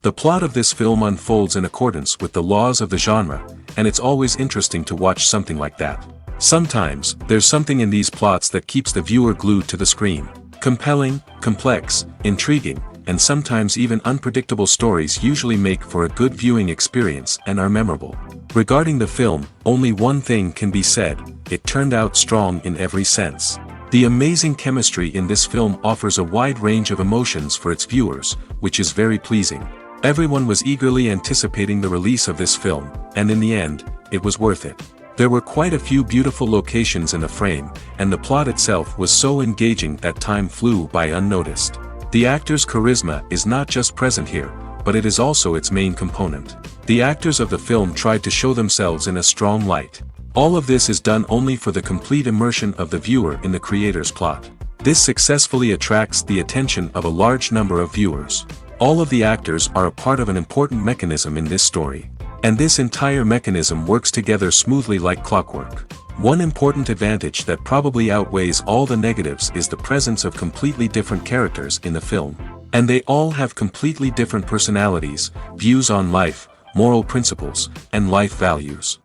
The plot of this film unfolds in accordance with the laws of the genre, and it's always interesting to watch something like that. Sometimes, there's something in these plots that keeps the viewer glued to the screen. Compelling, complex, intriguing, and sometimes even unpredictable stories usually make for a good viewing experience and are memorable. Regarding the film, only one thing can be said: it turned out strong in every sense. The amazing chemistry in this film offers a wide range of emotions for its viewers, which is very pleasing. Everyone was eagerly anticipating the release of this film, and in the end, it was worth it. There were quite a few beautiful locations in the frame, and the plot itself was so engaging that time flew by unnoticed. The actor's charisma is not just present here, but it is also its main component. The actors of the film tried to show themselves in a strong light. All of this is done only for the complete immersion of the viewer in the creator's plot. This successfully attracts the attention of a large number of viewers. All of the actors are a part of an important mechanism in this story. And this entire mechanism works together smoothly like clockwork. One important advantage that probably outweighs all the negatives is the presence of completely different characters in the film. And they all have completely different personalities, views on life, moral principles, and life values.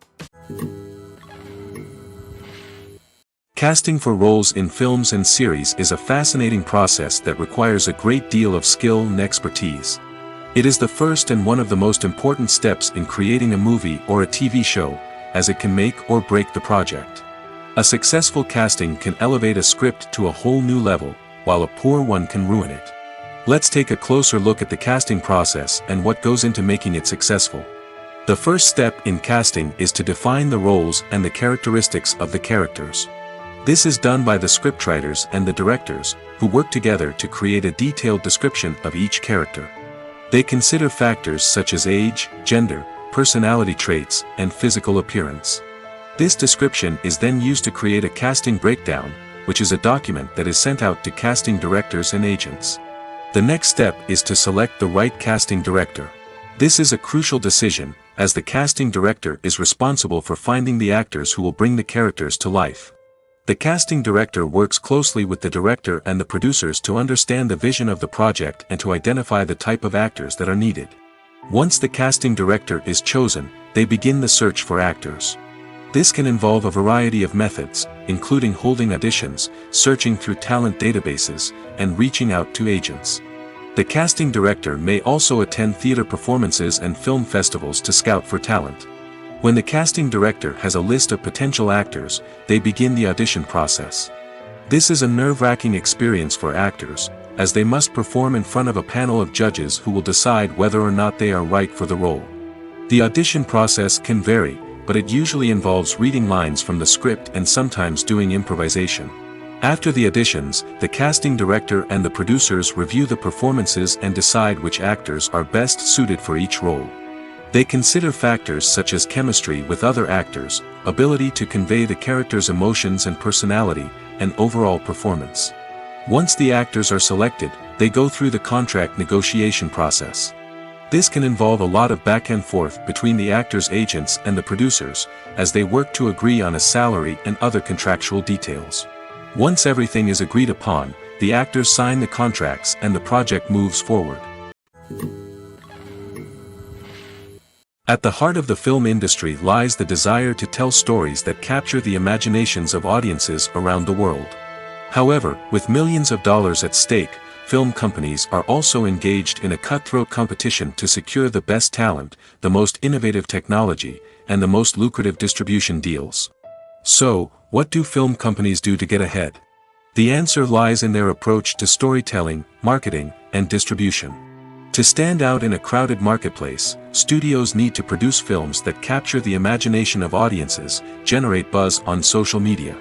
Casting for roles in films and series is a fascinating process that requires a great deal of skill and expertise. It is the first and one of the most important steps in creating a movie or a TV show, as it can make or break the project. A successful casting can elevate a script to a whole new level, while a poor one can ruin it. Let's take a closer look at the casting process and what goes into making it successful. The first step in casting is to define the roles and the characteristics of the characters. This is done by the scriptwriters and the directors, who work together to create a detailed description of each character. They consider factors such as age, gender, personality traits, and physical appearance. This description is then used to create a casting breakdown, which is a document that is sent out to casting directors and agents. The next step is to select the right casting director. This is a crucial decision, as the casting director is responsible for finding the actors who will bring the characters to life. The casting director works closely with the director and the producers to understand the vision of the project and to identify the type of actors that are needed. Once the casting director is chosen, they begin the search for actors. This can involve a variety of methods, including holding auditions, searching through talent databases, and reaching out to agents. The casting director may also attend theater performances and film festivals to scout for talent. When the casting director has a list of potential actors, they begin the audition process. This is a nerve-wracking experience for actors, as they must perform in front of a panel of judges who will decide whether or not they are right for the role. The audition process can vary, but it usually involves reading lines from the script and sometimes doing improvisation. After the auditions, the casting director and the producers review the performances and decide which actors are best suited for each role. They consider factors such as chemistry with other actors, ability to convey the character's emotions and personality, and overall performance. Once the actors are selected, they go through the contract negotiation process. This can involve a lot of back and forth between the actors' agents and the producers, as they work to agree on a salary and other contractual details. Once everything is agreed upon, the actors sign the contracts and the project moves forward. At the heart of the film industry lies the desire to tell stories that capture the imaginations of audiences around the world. However, with millions of dollars at stake, film companies are also engaged in a cutthroat competition to secure the best talent, the most innovative technology, and the most lucrative distribution deals. So, what do film companies do to get ahead? The answer lies in their approach to storytelling, marketing, and distribution. To stand out in a crowded marketplace, studios need to produce films that capture the imagination of audiences, generate buzz on social media.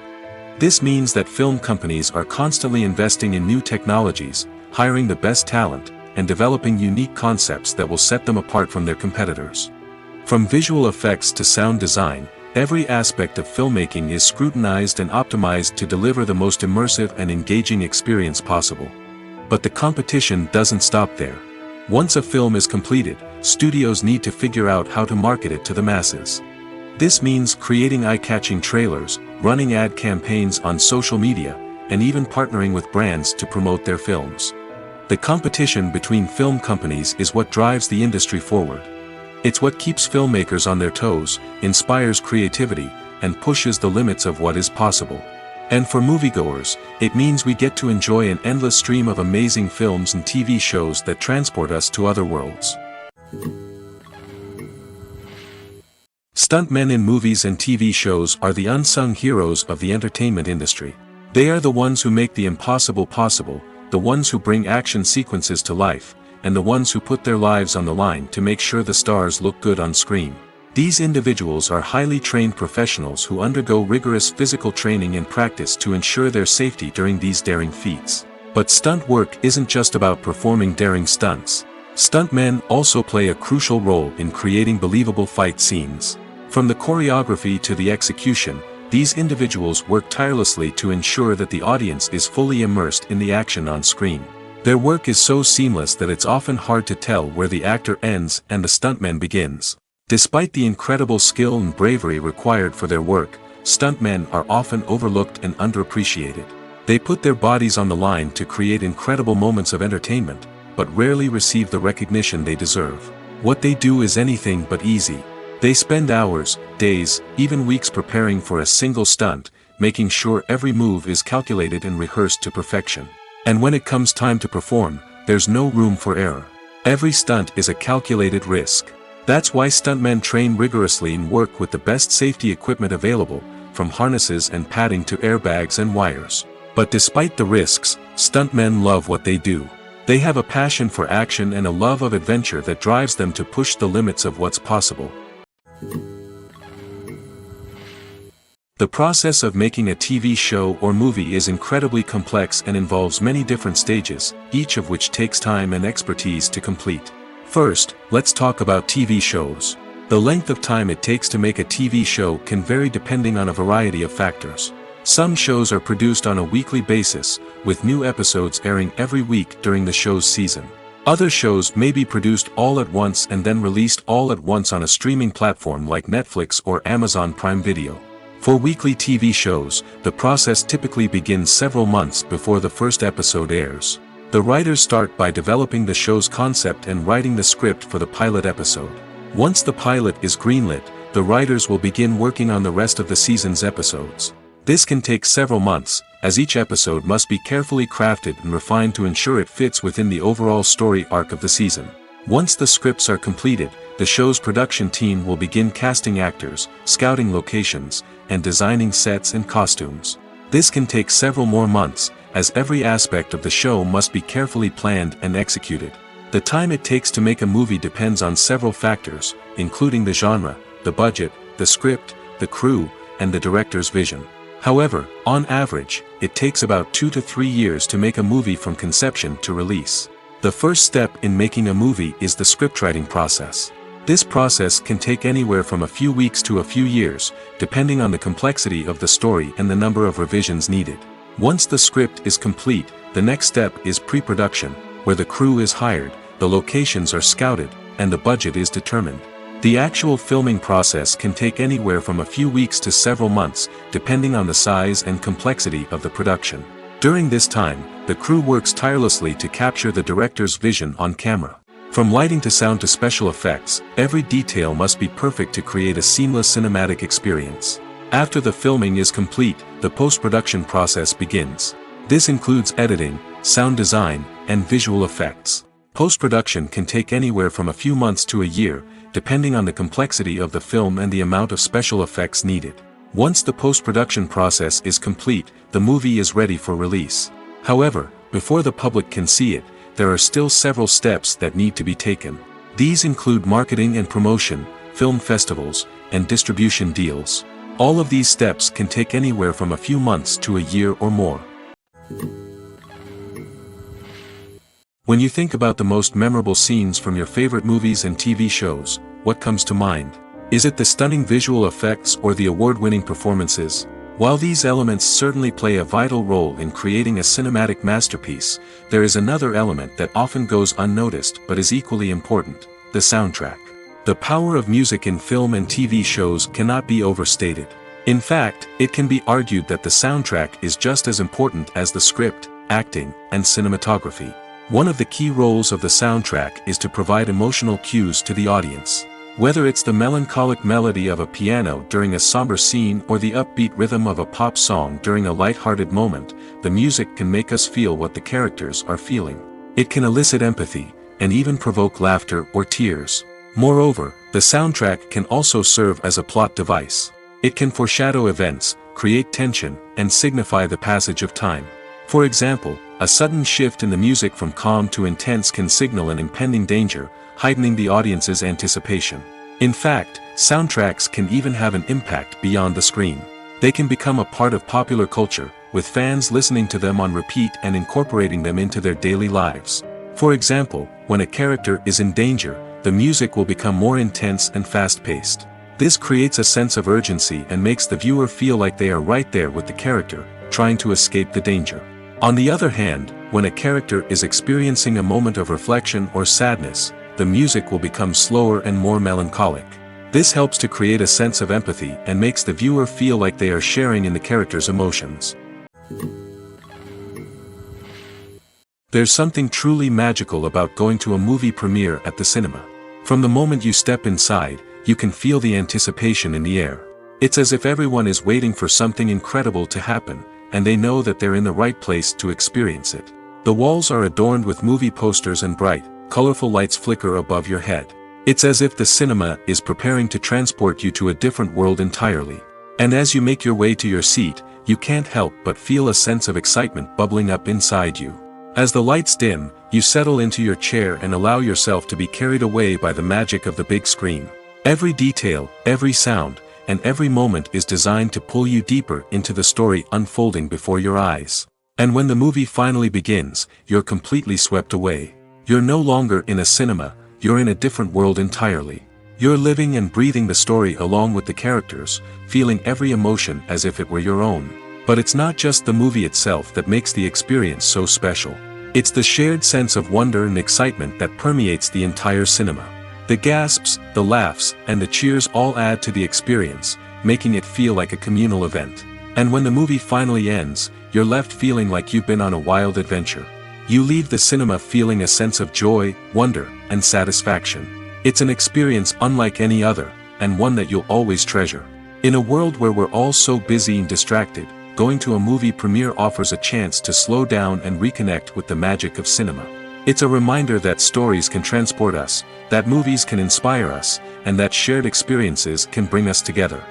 This means that film companies are constantly investing in new technologies, hiring the best talent, and developing unique concepts that will set them apart from their competitors. From visual effects to sound design, every aspect of filmmaking is scrutinized and optimized to deliver the most immersive and engaging experience possible. But the competition doesn't stop there. Once a film is completed, studios need to figure out how to market it to the masses. This means creating eye-catching trailers, running ad campaigns on social media, and even partnering with brands to promote their films. The competition between film companies is what drives the industry forward. It's what keeps filmmakers on their toes, inspires creativity, and pushes the limits of what is possible. And for moviegoers, it means we get to enjoy an endless stream of amazing films and TV shows that transport us to other worlds. Stuntmen in movies and TV shows are the unsung heroes of the entertainment industry. They are the ones who make the impossible possible, the ones who bring action sequences to life, and the ones who put their lives on the line to make sure the stars look good on screen. These individuals are highly trained professionals who undergo rigorous physical training and practice to ensure their safety during these daring feats. But stunt work isn't just about performing daring stunts. Stuntmen also play a crucial role in creating believable fight scenes. From the choreography to the execution, these individuals work tirelessly to ensure that the audience is fully immersed in the action on screen. Their work is so seamless that it's often hard to tell where the actor ends and the stuntman begins. Despite the incredible skill and bravery required for their work, stuntmen are often overlooked and underappreciated. They put their bodies on the line to create incredible moments of entertainment, but rarely receive the recognition they deserve. What they do is anything but easy. They spend hours, days, even weeks preparing for a single stunt, making sure every move is calculated and rehearsed to perfection. And when it comes time to perform, there's no room for error. Every stunt is a calculated risk. That's why stuntmen train rigorously and work with the best safety equipment available, from harnesses and padding to airbags and wires. But despite the risks, stuntmen love what they do. They have a passion for action and a love of adventure that drives them to push the limits of what's possible. The process of making a TV show or movie is incredibly complex and involves many different stages, each of which takes time and expertise to complete. First, let's talk about TV shows. The length of time it takes to make a TV show can vary depending on a variety of factors. Some shows are produced on a weekly basis, with new episodes airing every week during the show's season. Other shows may be produced all at once and then released all at once on a streaming platform like Netflix or Amazon Prime Video. For weekly TV shows, the process typically begins several months before the first episode airs. The writers start by developing the show's concept and writing the script for the pilot episode. Once the pilot is greenlit, the writers will begin working on the rest of the season's episodes. This can take several months, as each episode must be carefully crafted and refined to ensure it fits within the overall story arc of the season. Once the scripts are completed, the show's production team will begin casting actors, scouting locations, and designing sets and costumes. This can take several more months, as every aspect of the show must be carefully planned and executed. The time it takes to make a movie depends on several factors, including the genre, the budget, the script, the crew, and the director's vision. However, on average, it takes about 2 to 3 years to make a movie from conception to release. The first step in making a movie is the scriptwriting process. This process can take anywhere from a few weeks to a few years, depending on the complexity of the story and the number of revisions needed. Once the script is complete, the next step is pre-production, where the crew is hired, the locations are scouted, and the budget is determined. The actual filming process can take anywhere from a few weeks to several months, depending on the size and complexity of the production. During this time, the crew works tirelessly to capture the director's vision on camera. From lighting to sound to special effects, every detail must be perfect to create a seamless cinematic experience. After the filming is complete, the post-production process begins. This includes editing, sound design, and visual effects. Post-production can take anywhere from a few months to a year, depending on the complexity of the film and the amount of special effects needed. Once the post-production process is complete, the movie is ready for release. However, before the public can see it, there are still several steps that need to be taken. These include marketing and promotion, film festivals, and distribution deals. All of these steps can take anywhere from a few months to a year or more. When you think about the most memorable scenes from your favorite movies and TV shows, what comes to mind? Is it the stunning visual effects or the award-winning performances? While these elements certainly play a vital role in creating a cinematic masterpiece, there is another element that often goes unnoticed but is equally important: the soundtrack. The power of music in film and TV shows cannot be overstated. In fact, it can be argued that the soundtrack is just as important as the script, acting, and cinematography. One of the key roles of the soundtrack is to provide emotional cues to the audience. Whether it's the melancholic melody of a piano during a somber scene or the upbeat rhythm of a pop song during a light-hearted moment, the music can make us feel what the characters are feeling. It can elicit empathy, and even provoke laughter or tears. Moreover, the soundtrack can also serve as a plot device. It can foreshadow events, create tension, and signify the passage of time. For example, a sudden shift in the music from calm to intense can signal an impending danger, heightening the audience's anticipation. In fact, soundtracks can even have an impact beyond the screen. They can become a part of popular culture, with fans listening to them on repeat and incorporating them into their daily lives. For example, when a character is in danger, the music will become more intense and fast-paced. This creates a sense of urgency and makes the viewer feel like they are right there with the character, trying to escape the danger. On the other hand, when a character is experiencing a moment of reflection or sadness, the music will become slower and more melancholic. This helps to create a sense of empathy and makes the viewer feel like they are sharing in the character's emotions. There's something truly magical about going to a movie premiere at the cinema. From the moment you step inside, you can feel the anticipation in the air. It's as if everyone is waiting for something incredible to happen, and they know that they're in the right place to experience it. The walls are adorned with movie posters and bright, colorful lights flicker above your head. It's as if the cinema is preparing to transport you to a different world entirely. And as you make your way to your seat, you can't help but feel a sense of excitement bubbling up inside you. As the lights dim, you settle into your chair and allow yourself to be carried away by the magic of the big screen. Every detail, every sound, and every moment is designed to pull you deeper into the story unfolding before your eyes. And when the movie finally begins, you're completely swept away. You're no longer in a cinema, you're in a different world entirely. You're living and breathing the story along with the characters, feeling every emotion as if it were your own. But it's not just the movie itself that makes the experience so special. It's the shared sense of wonder and excitement that permeates the entire cinema. The gasps, the laughs, and the cheers all add to the experience, making it feel like a communal event. And when the movie finally ends, you're left feeling like you've been on a wild adventure. You leave the cinema feeling a sense of joy, wonder, and satisfaction. It's an experience unlike any other, and one that you'll always treasure. In a world where we're all so busy and distracted, going to a movie premiere offers a chance to slow down and reconnect with the magic of cinema. It's a reminder that stories can transport us, that movies can inspire us, and that shared experiences can bring us together.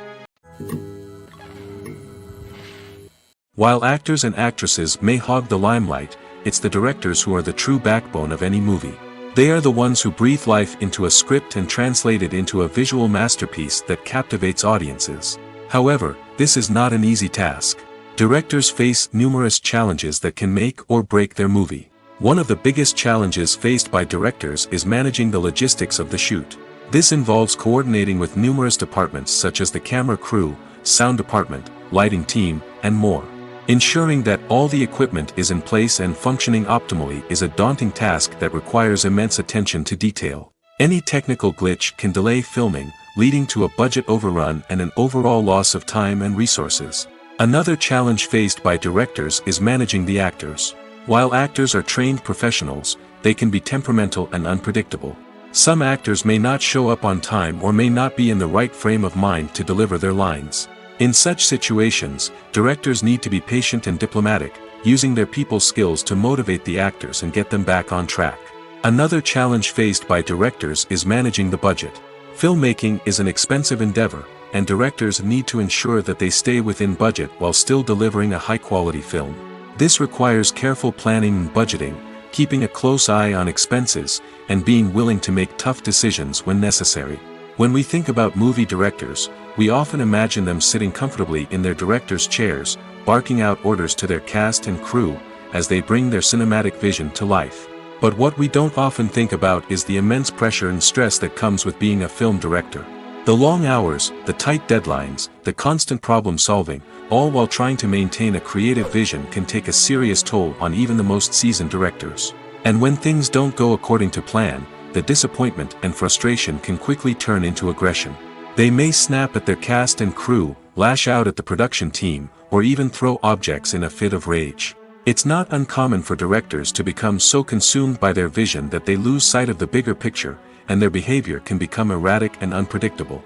While actors and actresses may hog the limelight, it's the directors who are the true backbone of any movie. They are the ones who breathe life into a script and translate it into a visual masterpiece that captivates audiences. However, this is not an easy task. Directors face numerous challenges that can make or break their movie. One of the biggest challenges faced by directors is managing the logistics of the shoot. This involves coordinating with numerous departments such as the camera crew, sound department, lighting team, and more. Ensuring that all the equipment is in place and functioning optimally is a daunting task that requires immense attention to detail. Any technical glitch can delay filming, leading to a budget overrun and an overall loss of time and resources. Another challenge faced by directors is managing the actors. While actors are trained professionals, they can be temperamental and unpredictable. Some actors may not show up on time or may not be in the right frame of mind to deliver their lines. In such situations, directors need to be patient and diplomatic, using their people skills to motivate the actors and get them back on track. Another challenge faced by directors is managing the budget. Filmmaking is an expensive endeavor, and directors need to ensure that they stay within budget while still delivering a high-quality film. This requires careful planning and budgeting, keeping a close eye on expenses, and being willing to make tough decisions when necessary. When we think about movie directors, we often imagine them sitting comfortably in their director's chairs, barking out orders to their cast and crew, as they bring their cinematic vision to life. But what we don't often think about is the immense pressure and stress that comes with being a film director. The long hours, the tight deadlines, the constant problem solving, all while trying to maintain a creative vision can take a serious toll on even the most seasoned directors. And when things don't go according to plan, the disappointment and frustration can quickly turn into aggression. They may snap at their cast and crew, lash out at the production team, or even throw objects in a fit of rage. It's not uncommon for directors to become so consumed by their vision that they lose sight of the bigger picture, and their behavior can become erratic and unpredictable.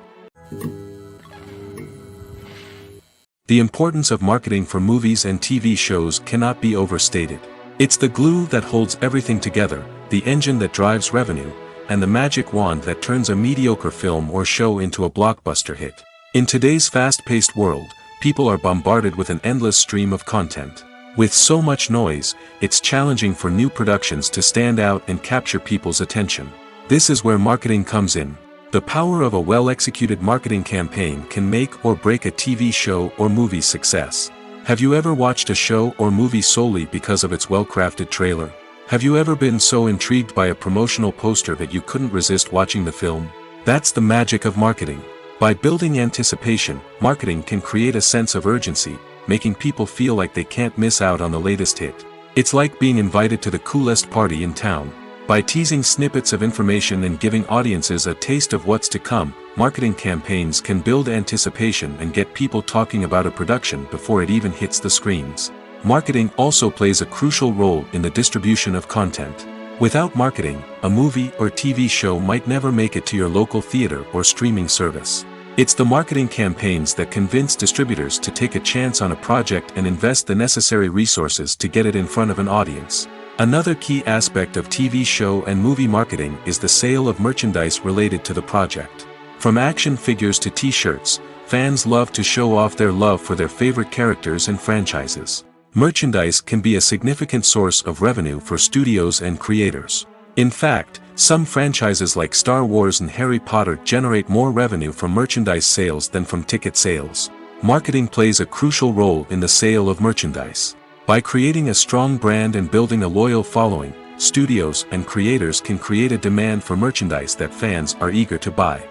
The importance of marketing for movies and TV shows cannot be overstated. It's the glue that holds everything together, the engine that drives revenue, and the magic wand that turns a mediocre film or show into a blockbuster hit. In today's fast-paced world, people are bombarded with an endless stream of content. With so much noise, it's challenging for new productions to stand out and capture people's attention. This is where marketing comes in. The power of a well-executed marketing campaign can make or break a TV show or movie's success. Have you ever watched a show or movie solely because of its well-crafted trailer? Have you ever been so intrigued by a promotional poster that you couldn't resist watching the film? That's the magic of marketing. By building anticipation, marketing can create a sense of urgency, making people feel like they can't miss out on the latest hit. It's like being invited to the coolest party in town. By teasing snippets of information and giving audiences a taste of what's to come, marketing campaigns can build anticipation and get people talking about a production before it even hits the screens. Marketing also plays a crucial role in the distribution of content. Without marketing, a movie or TV show might never make it to your local theater or streaming service. It's the marketing campaigns that convince distributors to take a chance on a project and invest the necessary resources to get it in front of an audience. Another key aspect of TV show and movie marketing is the sale of merchandise related to the project. From action figures to t-shirts, fans love to show off their love for their favorite characters and franchises. Merchandise can be a significant source of revenue for studios and creators. In fact, some franchises like Star Wars and Harry Potter generate more revenue from merchandise sales than from ticket sales. Marketing plays a crucial role in the sale of merchandise. By creating a strong brand and building a loyal following, studios and creators can create a demand for merchandise that fans are eager to buy.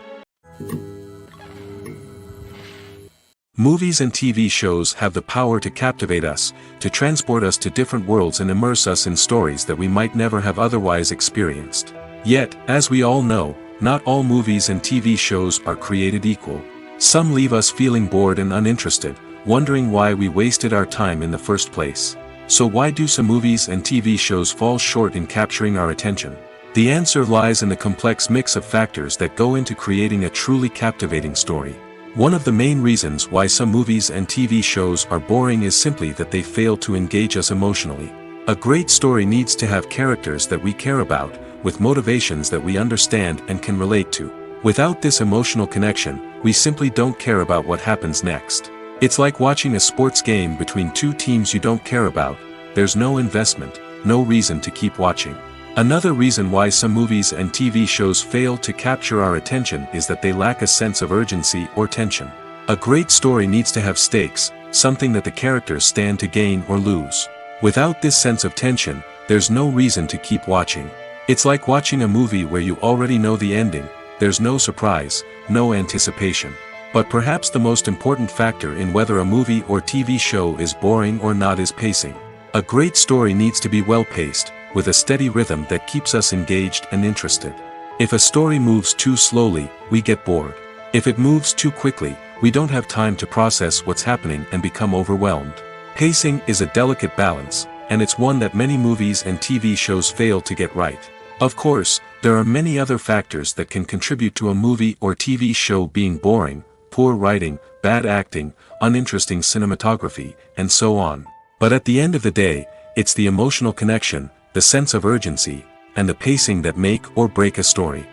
Movies and TV shows have the power to captivate us, to transport us to different worlds and immerse us in stories that we might never have otherwise experienced. Yet, as we all know, not all movies and TV shows are created equal. Some leave us feeling bored and uninterested, wondering why we wasted our time in the first place. So why do some movies and TV shows fall short in capturing our attention? The answer lies in the complex mix of factors that go into creating a truly captivating story. One of the main reasons why some movies and TV shows are boring is simply that they fail to engage us emotionally. A great story needs to have characters that we care about, with motivations that we understand and can relate to. Without this emotional connection, we simply don't care about what happens next. It's like watching a sports game between two teams you don't care about. There's no investment, no reason to keep watching. Another reason why some movies and TV shows fail to capture our attention is that they lack a sense of urgency or tension. A great story needs to have stakes, something that the characters stand to gain or lose. Without this sense of tension, there's no reason to keep watching. It's like watching a movie where you already know the ending. There's no surprise, no anticipation. But perhaps the most important factor in whether a movie or TV show is boring or not is pacing. A great story needs to be well-paced, with a steady rhythm that keeps us engaged and interested. If a story moves too slowly, we get bored. If it moves too quickly, we don't have time to process what's happening and become overwhelmed. Pacing is a delicate balance, and it's one that many movies and TV shows fail to get right. Of course, there are many other factors that can contribute to a movie or TV show being boring: poor writing, bad acting, uninteresting cinematography, and so on. But at the end of the day, it's the emotional connection, the sense of urgency, and the pacing that make or break a story.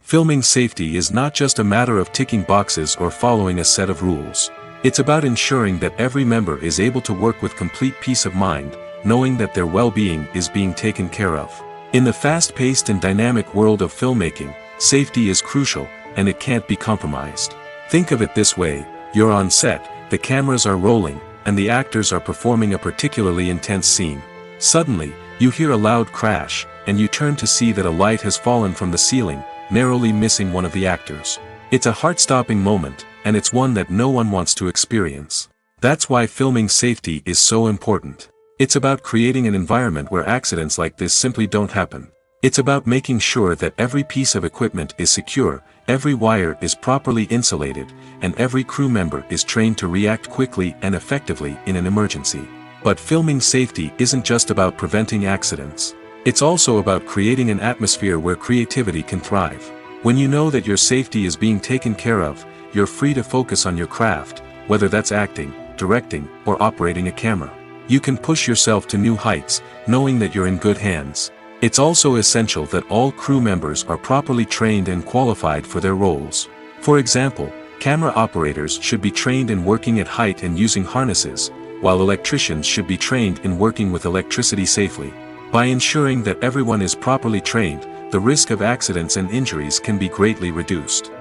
Filming safety is not just a matter of ticking boxes or following a set of rules. It's about ensuring that every member is able to work with complete peace of mind, knowing that their well-being is being taken care of. In the fast-paced and dynamic world of filmmaking, safety is crucial, and it can't be compromised. Think of it this way: you're on set, the cameras are rolling, and the actors are performing a particularly intense scene. Suddenly, you hear a loud crash, and you turn to see that a light has fallen from the ceiling, narrowly missing one of the actors. It's a heart-stopping moment, and it's one that no one wants to experience. That's why filming safety is so important. It's about creating an environment where accidents like this simply don't happen. It's about making sure that every piece of equipment is secure, every wire is properly insulated, and every crew member is trained to react quickly and effectively in an emergency. But filming safety isn't just about preventing accidents. It's also about creating an atmosphere where creativity can thrive. When you know that your safety is being taken care of, you're free to focus on your craft, whether that's acting, directing, or operating a camera. You can push yourself to new heights, knowing that you're in good hands. It's also essential that all crew members are properly trained and qualified for their roles. For example, camera operators should be trained in working at height and using harnesses, while electricians should be trained in working with electricity safely. By ensuring that everyone is properly trained, the risk of accidents and injuries can be greatly reduced.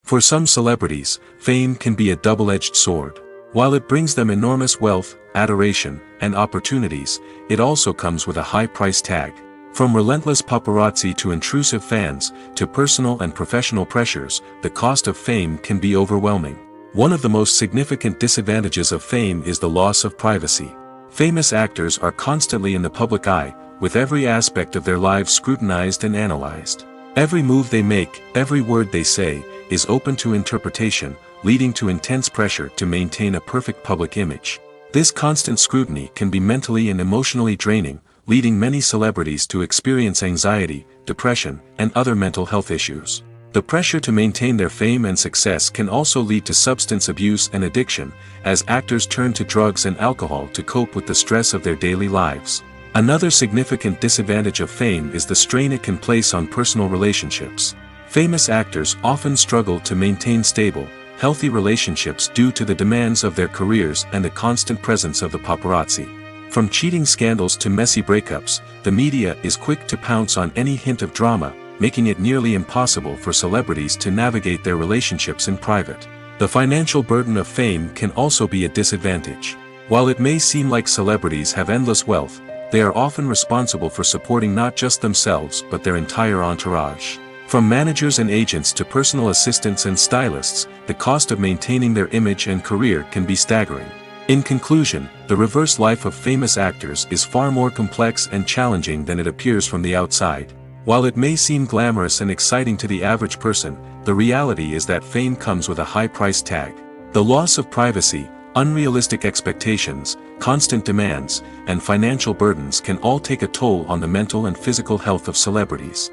For some celebrities, fame can be a double-edged sword. While it brings them enormous wealth, adoration, and opportunities, it also comes with a high price tag. From relentless paparazzi to intrusive fans, to personal and professional pressures, the cost of fame can be overwhelming. One of the most significant disadvantages of fame is the loss of privacy. Famous actors are constantly in the public eye, with every aspect of their lives scrutinized and analyzed. Every move they make, every word they say, is open to interpretation, leading to intense pressure to maintain a perfect public image. This constant scrutiny can be mentally and emotionally draining, leading many celebrities to experience anxiety, depression, and other mental health issues. The pressure to maintain their fame and success can also lead to substance abuse and addiction, as actors turn to drugs and alcohol to cope with the stress of their daily lives. Another significant disadvantage of fame is the strain it can place on personal relationships. Famous actors often struggle to maintain stable, healthy relationships due to the demands of their careers and the constant presence of the paparazzi. From cheating scandals to messy breakups, the media is quick to pounce on any hint of drama, making it nearly impossible for celebrities to navigate their relationships in private. The financial burden of fame can also be a disadvantage. While it may seem like celebrities have endless wealth, they are often responsible for supporting not just themselves but their entire entourage. From managers and agents to personal assistants and stylists, the cost of maintaining their image and career can be staggering. In conclusion, the reverse life of famous actors is far more complex and challenging than it appears from the outside. While it may seem glamorous and exciting to the average person, the reality is that fame comes with a high price tag. The loss of privacy, unrealistic expectations, constant demands, and financial burdens can all take a toll on the mental and physical health of celebrities.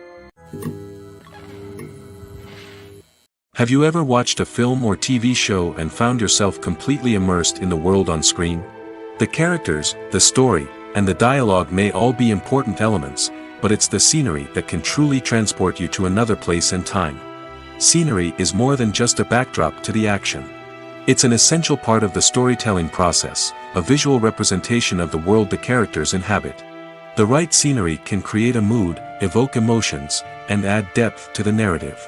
Have you ever watched a film or TV show and found yourself completely immersed in the world on screen? The characters, the story, and the dialogue may all be important elements, but it's the scenery that can truly transport you to another place and time. Scenery is more than just a backdrop to the action. It's an essential part of the storytelling process, a visual representation of the world the characters inhabit. The right scenery can create a mood, evoke emotions, and add depth to the narrative.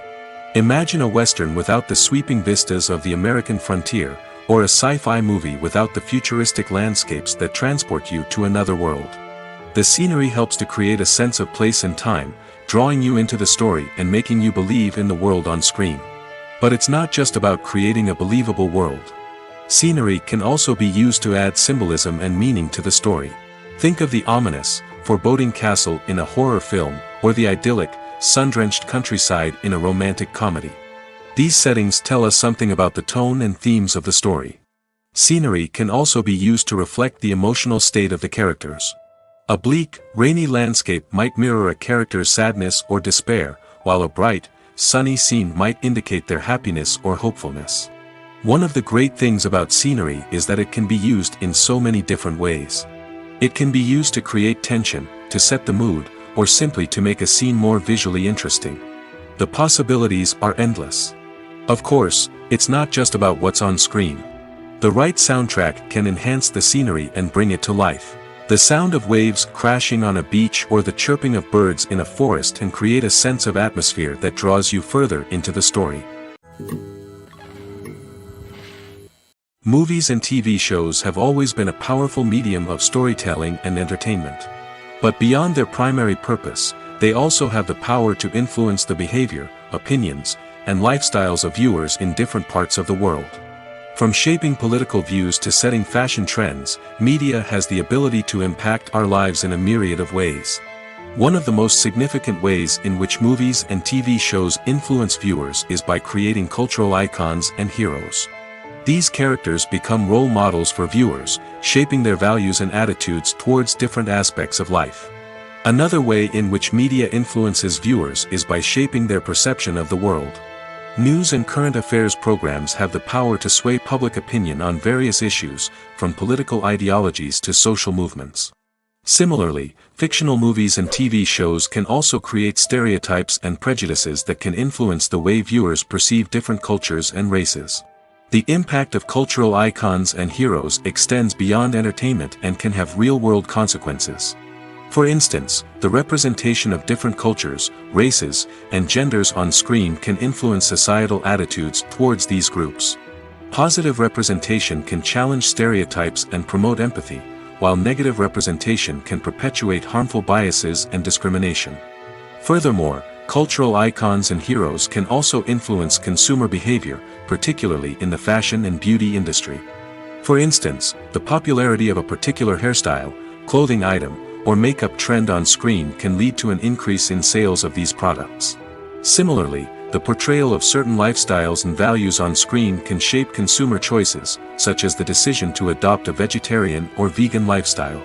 Imagine a Western without the sweeping vistas of the American frontier, or a sci-fi movie without the futuristic landscapes that transport you to another world. The scenery helps to create a sense of place and time, drawing you into the story and making you believe in the world on screen. But it's not just about creating a believable world. Scenery can also be used to add symbolism and meaning to the story. Think of the ominous, foreboding castle in a horror film, or the idyllic, sun-drenched countryside in a romantic comedy. These settings tell us something about the tone and themes of the story. Scenery can also be used to reflect the emotional state of the characters. A bleak, rainy landscape might mirror a character's sadness or despair, while a bright, sunny scene might indicate their happiness or hopefulness. One of the great things about scenery is that it can be used in so many different ways. It can be used to create tension, to set the mood, or simply to make a scene more visually interesting. The possibilities are endless. Of course, it's not just about what's on screen. The right soundtrack can enhance the scenery and bring it to life. The sound of waves crashing on a beach or the chirping of birds in a forest can create a sense of atmosphere that draws you further into the story. Movies and TV shows have always been a powerful medium of storytelling and entertainment. But beyond their primary purpose, they also have the power to influence the behavior, opinions, and lifestyles of viewers in different parts of the world. From shaping political views to setting fashion trends, media has the ability to impact our lives in a myriad of ways. One of the most significant ways in which movies and TV shows influence viewers is by creating cultural icons and heroes. These characters become role models for viewers, shaping their values and attitudes towards different aspects of life. Another way in which media influences viewers is by shaping their perception of the world. News and current affairs programs have the power to sway public opinion on various issues, from political ideologies to social movements. Similarly, fictional movies and TV shows can also create stereotypes and prejudices that can influence the way viewers perceive different cultures and races. The impact of cultural icons and heroes extends beyond entertainment and can have real-world consequences. For instance, the representation of different cultures, races, and genders on screen can influence societal attitudes towards these groups. Positive representation can challenge stereotypes and promote empathy, while negative representation can perpetuate harmful biases and discrimination. Furthermore, cultural icons and heroes can also influence consumer behavior, particularly in the fashion and beauty industry. For instance, the popularity of a particular hairstyle, clothing item, or makeup trend on screen can lead to an increase in sales of these products. Similarly, the portrayal of certain lifestyles and values on screen can shape consumer choices, such as the decision to adopt a vegetarian or vegan lifestyle.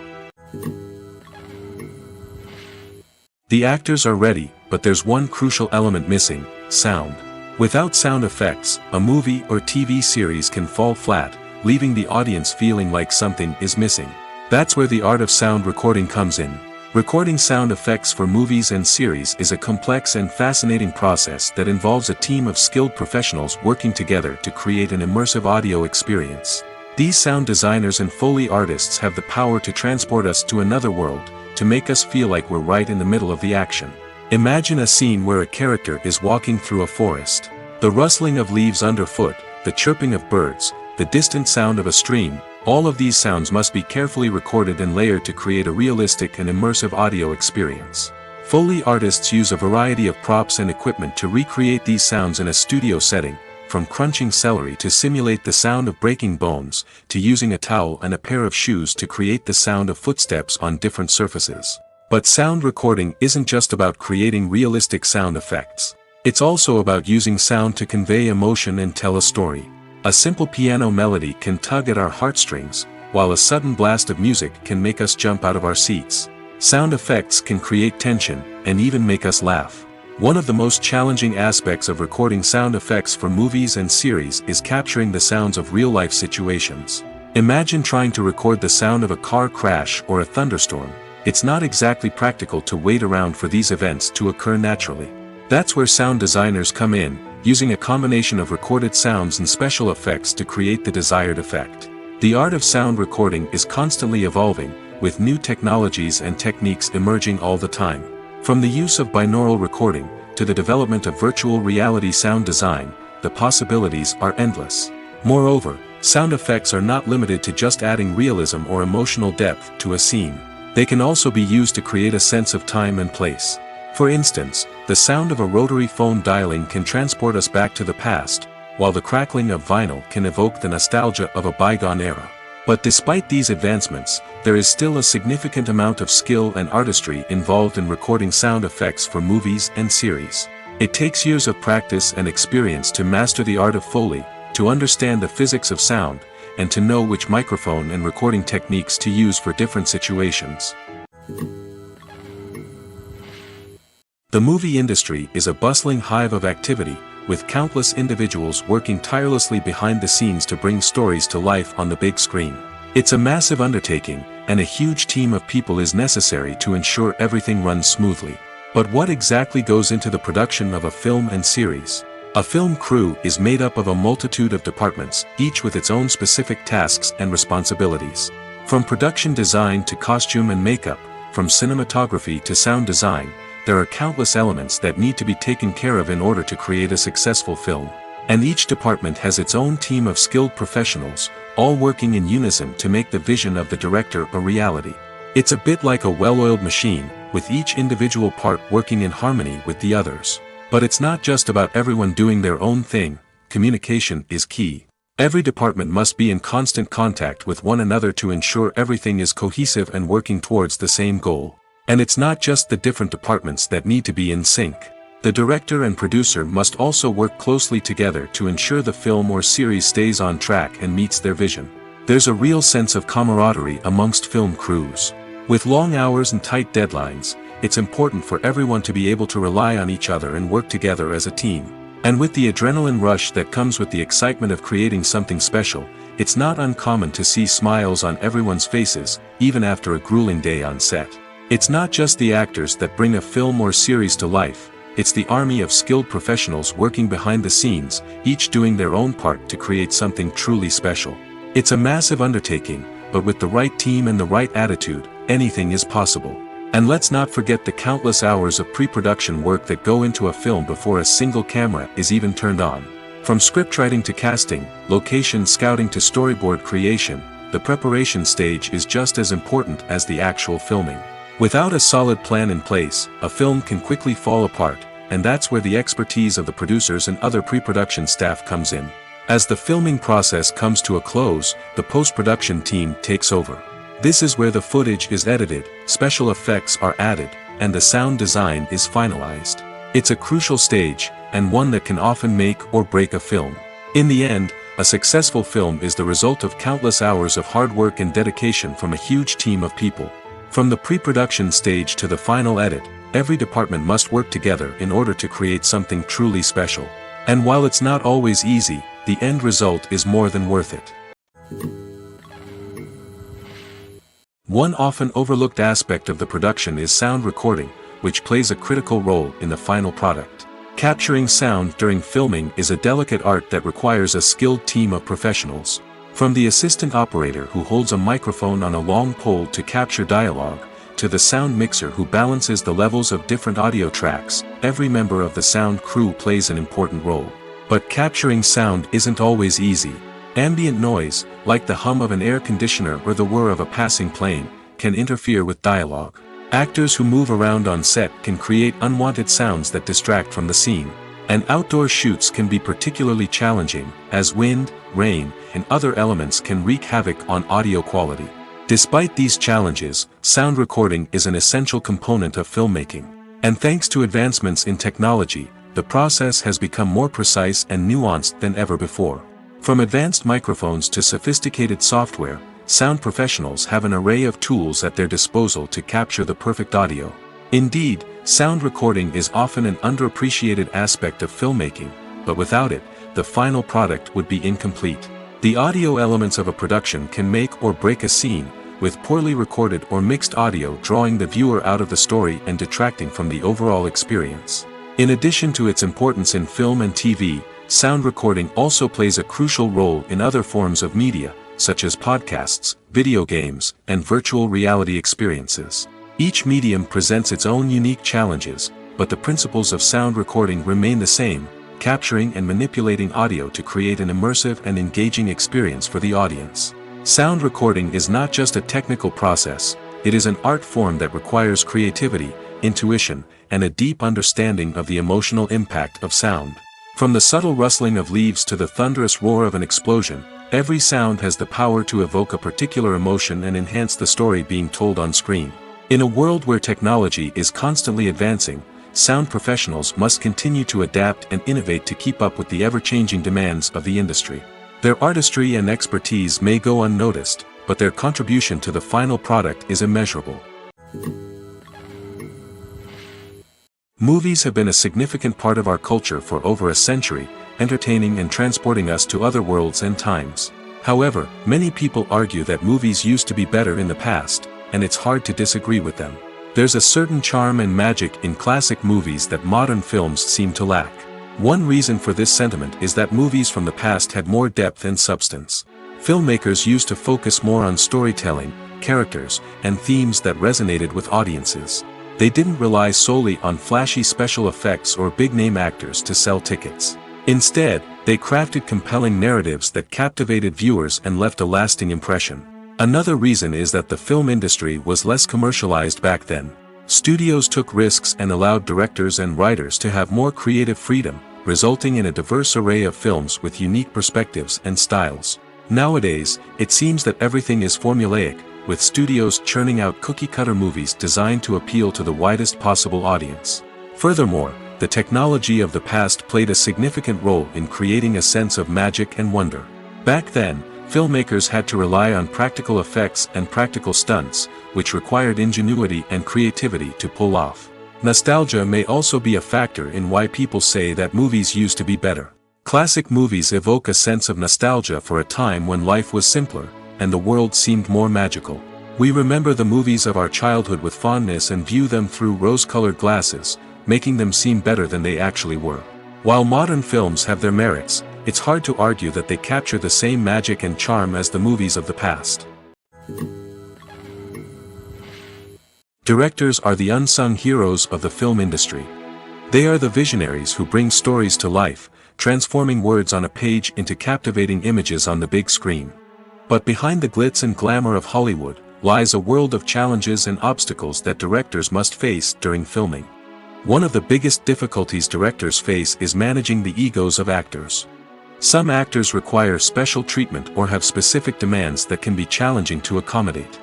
The actors are ready, but there's one crucial element missing: sound. Without sound effects, a movie or TV series can fall flat, leaving the audience feeling like something is missing. That's where the art of sound recording comes in. Recording sound effects for movies and series is a complex and fascinating process that involves a team of skilled professionals working together to create an immersive audio experience. These sound designers and Foley artists have the power to transport us to another world, to make us feel like we're right in the middle of the action. Imagine a scene where a character is walking through a forest. The rustling of leaves underfoot, the chirping of birds, the distant sound of a stream, all of these sounds must be carefully recorded and layered to create a realistic and immersive audio experience. Foley artists use a variety of props and equipment to recreate these sounds in a studio setting, from crunching celery to simulate the sound of breaking bones, to using a towel and a pair of shoes to create the sound of footsteps on different surfaces. But sound recording isn't just about creating realistic sound effects. It's also about using sound to convey emotion and tell a story. A simple piano melody can tug at our heartstrings, while a sudden blast of music can make us jump out of our seats. Sound effects can create tension, and even make us laugh. One of the most challenging aspects of recording sound effects for movies and series is capturing the sounds of real-life situations. Imagine trying to record the sound of a car crash or a thunderstorm. It's not exactly practical to wait around for these events to occur naturally. That's where sound designers come in, using a combination of recorded sounds and special effects to create the desired effect. The art of sound recording is constantly evolving, with new technologies and techniques emerging all the time. From the use of binaural recording, to the development of virtual reality sound design, the possibilities are endless. Moreover, sound effects are not limited to just adding realism or emotional depth to a scene. They can also be used to create a sense of time and place. For instance, the sound of a rotary phone dialing can transport us back to the past, while the crackling of vinyl can evoke the nostalgia of a bygone era. But despite these advancements, there is still a significant amount of skill and artistry involved in recording sound effects for movies and series. It takes years of practice and experience to master the art of Foley, to understand the physics of sound, and to know which microphone and recording techniques to use for different situations. The movie industry is a bustling hive of activity, with countless individuals working tirelessly behind the scenes to bring stories to life on the big screen. It's a massive undertaking, and a huge team of people is necessary to ensure everything runs smoothly. But what exactly goes into the production of a film and series? A film crew is made up of a multitude of departments, each with its own specific tasks and responsibilities. From production design to costume and makeup, from cinematography to sound design, there are countless elements that need to be taken care of in order to create a successful film. And each department has its own team of skilled professionals, all working in unison to make the vision of the director a reality. It's a bit like a well-oiled machine, with each individual part working in harmony with the others. But it's not just about everyone doing their own thing. Communication is key. Every department must be in constant contact with one another to ensure everything is cohesive and working towards the same goal. And it's not just the different departments that need to be in sync. The director and producer must also work closely together to ensure the film or series stays on track and meets their vision. There's a real sense of camaraderie amongst film crews. With long hours and tight deadlines, it's important for everyone to be able to rely on each other and work together as a team. And with the adrenaline rush that comes with the excitement of creating something special, it's not uncommon to see smiles on everyone's faces, even after a grueling day on set. It's not just the actors that bring a film or series to life, it's the army of skilled professionals working behind the scenes, each doing their own part to create something truly special. It's a massive undertaking, but with the right team and the right attitude, anything is possible. And let's not forget the countless hours of pre-production work that go into a film before a single camera is even turned on. From scriptwriting to casting, location scouting to storyboard creation, the preparation stage is just as important as the actual filming. Without a solid plan in place, a film can quickly fall apart, and that's where the expertise of the producers and other pre-production staff comes in. As the filming process comes to a close, the post-production team takes over. This is where the footage is edited, special effects are added, and the sound design is finalized. It's a crucial stage, and one that can often make or break a film. In the end, a successful film is the result of countless hours of hard work and dedication from a huge team of people. From the pre-production stage to the final edit, every department must work together in order to create something truly special. And while it's not always easy, the end result is more than worth it. One often overlooked aspect of the production is sound recording, which plays a critical role in the final product. Capturing sound during filming is a delicate art that requires a skilled team of professionals. From the assistant operator who holds a microphone on a long pole to capture dialogue, to the sound mixer who balances the levels of different audio tracks, every member of the sound crew plays an important role. But capturing sound isn't always easy. Ambient noise, like the hum of an air conditioner or the whir of a passing plane, can interfere with dialogue. Actors who move around on set can create unwanted sounds that distract from the scene. And outdoor shoots can be particularly challenging, as wind, rain, and other elements can wreak havoc on audio quality. Despite these challenges, sound recording is an essential component of filmmaking. And thanks to advancements in technology, the process has become more precise and nuanced than ever before. From advanced microphones to sophisticated software, sound professionals have an array of tools at their disposal to capture the perfect audio. Indeed, sound recording is often an underappreciated aspect of filmmaking, but without it, the final product would be incomplete. The audio elements of a production can make or break a scene, with poorly recorded or mixed audio drawing the viewer out of the story and detracting from the overall experience. In addition to its importance in film and TV, sound recording also plays a crucial role in other forms of media, such as podcasts, video games, and virtual reality experiences. Each medium presents its own unique challenges, but the principles of sound recording remain the same, capturing and manipulating audio to create an immersive and engaging experience for the audience. Sound recording is not just a technical process, it is an art form that requires creativity, intuition, and a deep understanding of the emotional impact of sound. From the subtle rustling of leaves to the thunderous roar of an explosion, every sound has the power to evoke a particular emotion and enhance the story being told on screen. In a world where technology is constantly advancing, sound professionals must continue to adapt and innovate to keep up with the ever-changing demands of the industry. Their artistry and expertise may go unnoticed, but their contribution to the final product is immeasurable. Movies have been a significant part of our culture for over a century, entertaining and transporting us to other worlds and times. However, many people argue that movies used to be better in the past, and it's hard to disagree with them. There's a certain charm and magic in classic movies that modern films seem to lack. One reason for this sentiment is that movies from the past had more depth and substance. Filmmakers used to focus more on storytelling, characters, and themes that resonated with audiences. They didn't rely solely on flashy special effects or big-name actors to sell tickets. Instead, they crafted compelling narratives that captivated viewers and left a lasting impression. Another reason is that the film industry was less commercialized back then. Studios took risks and allowed directors and writers to have more creative freedom, resulting in a diverse array of films with unique perspectives and styles. Nowadays, it seems that everything is formulaic, with studios churning out cookie-cutter movies designed to appeal to the widest possible audience. Furthermore, the technology of the past played a significant role in creating a sense of magic and wonder. Back then, filmmakers had to rely on practical effects and practical stunts, which required ingenuity and creativity to pull off. Nostalgia may also be a factor in why people say that movies used to be better. Classic movies evoke a sense of nostalgia for a time when life was simpler, and the world seemed more magical. We remember the movies of our childhood with fondness and view them through rose-colored glasses, making them seem better than they actually were. While modern films have their merits, it's hard to argue that they capture the same magic and charm as the movies of the past. Directors are the unsung heroes of the film industry. They are the visionaries who bring stories to life, transforming words on a page into captivating images on the big screen. But behind the glitz and glamour of Hollywood, lies a world of challenges and obstacles that directors must face during filming. One of the biggest difficulties directors face is managing the egos of actors. Some actors require special treatment or have specific demands that can be challenging to accommodate.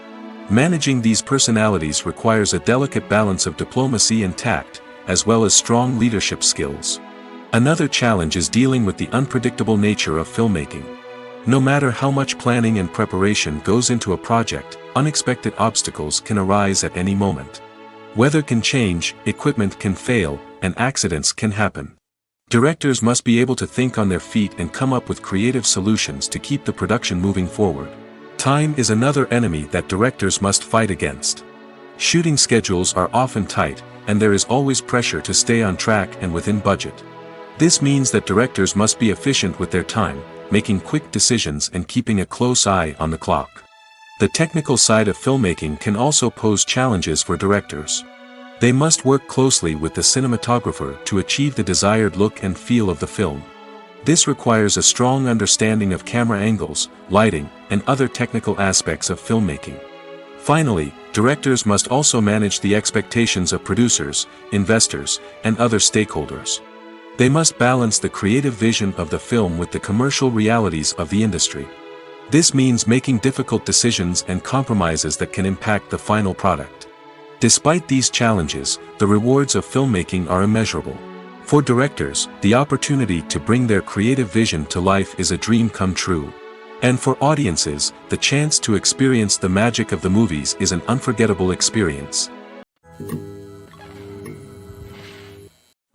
Managing these personalities requires a delicate balance of diplomacy and tact, as well as strong leadership skills. Another challenge is dealing with the unpredictable nature of filmmaking. No matter how much planning and preparation goes into a project, unexpected obstacles can arise at any moment. Weather can change, equipment can fail, and accidents can happen. Directors must be able to think on their feet and come up with creative solutions to keep the production moving forward. Time is another enemy that directors must fight against. Shooting schedules are often tight, and there is always pressure to stay on track and within budget. This means that directors must be efficient with their time, making quick decisions and keeping a close eye on the clock. The technical side of filmmaking can also pose challenges for directors. They must work closely with the cinematographer to achieve the desired look and feel of the film. This requires a strong understanding of camera angles, lighting, and other technical aspects of filmmaking. Finally, directors must also manage the expectations of producers, investors, and other stakeholders. They must balance the creative vision of the film with the commercial realities of the industry. This means making difficult decisions and compromises that can impact the final product. Despite these challenges, the rewards of filmmaking are immeasurable. For directors, the opportunity to bring their creative vision to life is a dream come true. And for audiences, the chance to experience the magic of the movies is an unforgettable experience.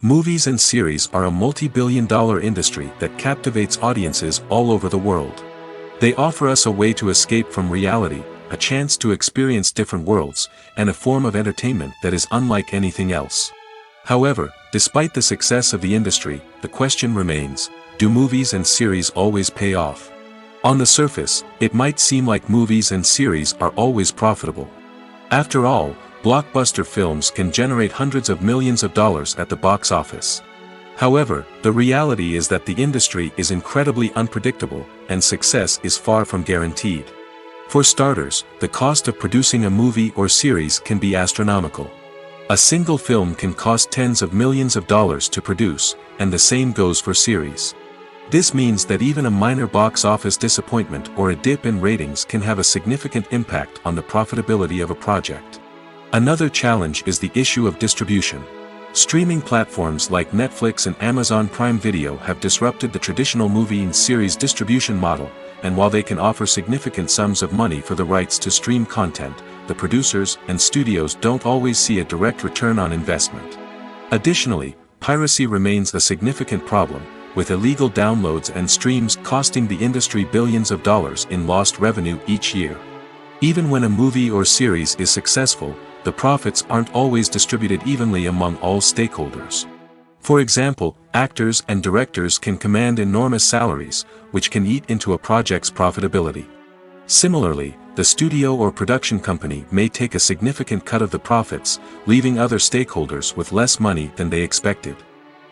Movies and series are a multi-billion-dollar industry that captivates audiences all over the world. They offer us a way to escape from reality, a chance to experience different worlds, and a form of entertainment that is unlike anything else. However, despite the success of the industry, the question remains, do movies and series always pay off? On the surface, it might seem like movies and series are always profitable. After all, blockbuster films can generate hundreds of millions of dollars at the box office. However, the reality is that the industry is incredibly unpredictable, and success is far from guaranteed. For starters, the cost of producing a movie or series can be astronomical. A single film can cost tens of millions of dollars to produce, and the same goes for series. This means that even a minor box office disappointment or a dip in ratings can have a significant impact on the profitability of a project. Another challenge is the issue of distribution. Streaming platforms like Netflix and Amazon Prime Video have disrupted the traditional movie and series distribution model, and while they can offer significant sums of money for the rights to stream content, the producers and studios don't always see a direct return on investment. Additionally, piracy remains a significant problem, with illegal downloads and streams costing the industry billions of dollars in lost revenue each year. Even when a movie or series is successful, the profits aren't always distributed evenly among all stakeholders. For example, actors and directors can command enormous salaries, which can eat into a project's profitability. Similarly, the studio or production company may take a significant cut of the profits, leaving other stakeholders with less money than they expected.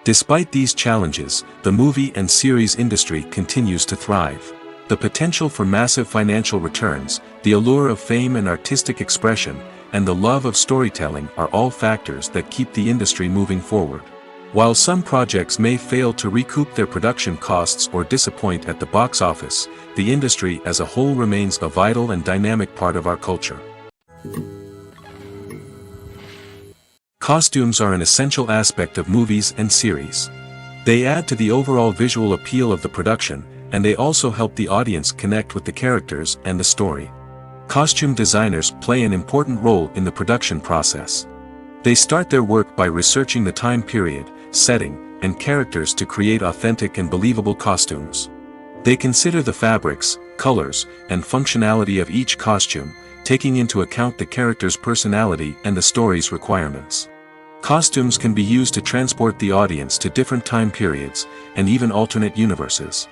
Despite these challenges, the movie and series industry continues to thrive. The potential for massive financial returns, the allure of fame and artistic expression, and the love of storytelling are all factors that keep the industry moving forward. While some projects may fail to recoup their production costs or disappoint at the box office, the industry as a whole remains a vital and dynamic part of our culture. Costumes are an essential aspect of movies and series. They add to the overall visual appeal of the production, and they also help the audience connect with the characters and the story. Costume designers play an important role in the production process. They start their work by researching the time period, setting, and characters to create authentic and believable costumes. They consider the fabrics, colors, and functionality of each costume, taking into account the character's personality and the story's requirements. Costumes can be used to transport the audience to different time periods, and even alternate universes.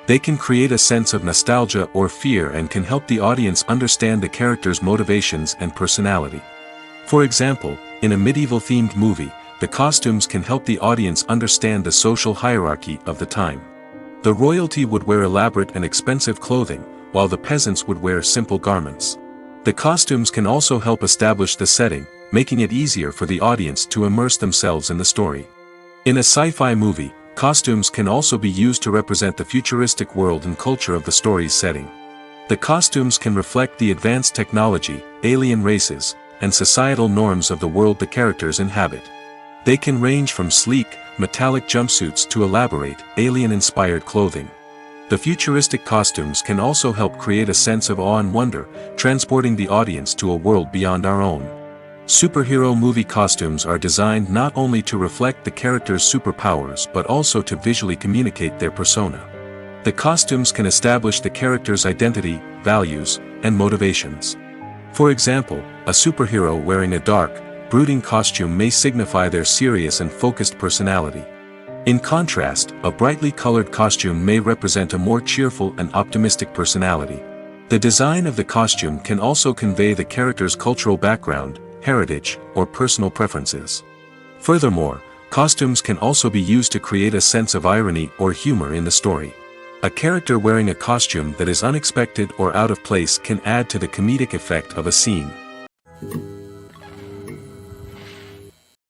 They can create a sense of nostalgia or fear and can help the audience understand the character's motivations and personality. For example, in a medieval-themed movie, the costumes can help the audience understand the social hierarchy of the time. The royalty would wear elaborate and expensive clothing, while the peasants would wear simple garments. The costumes can also help establish the setting, making it easier for the audience to immerse themselves in the story. In a sci-fi movie, costumes can also be used to represent the futuristic world and culture of the story's setting. The costumes can reflect the advanced technology, alien races, and societal norms of the world the characters inhabit. They can range from sleek, metallic jumpsuits to elaborate, alien-inspired clothing. The futuristic costumes can also help create a sense of awe and wonder, transporting the audience to a world beyond our own. Superhero movie costumes are designed not only to reflect the character's superpowers but also to visually communicate their persona. The costumes can establish the character's identity, values, and motivations. For example, a superhero wearing a dark, brooding costume may signify their serious and focused personality. In contrast, a brightly colored costume may represent a more cheerful and optimistic personality. The design of the costume can also convey the character's cultural background, heritage, or personal preferences. Furthermore, costumes can also be used to create a sense of irony or humor in the story. A character wearing a costume that is unexpected or out of place can add to the comedic effect of a scene.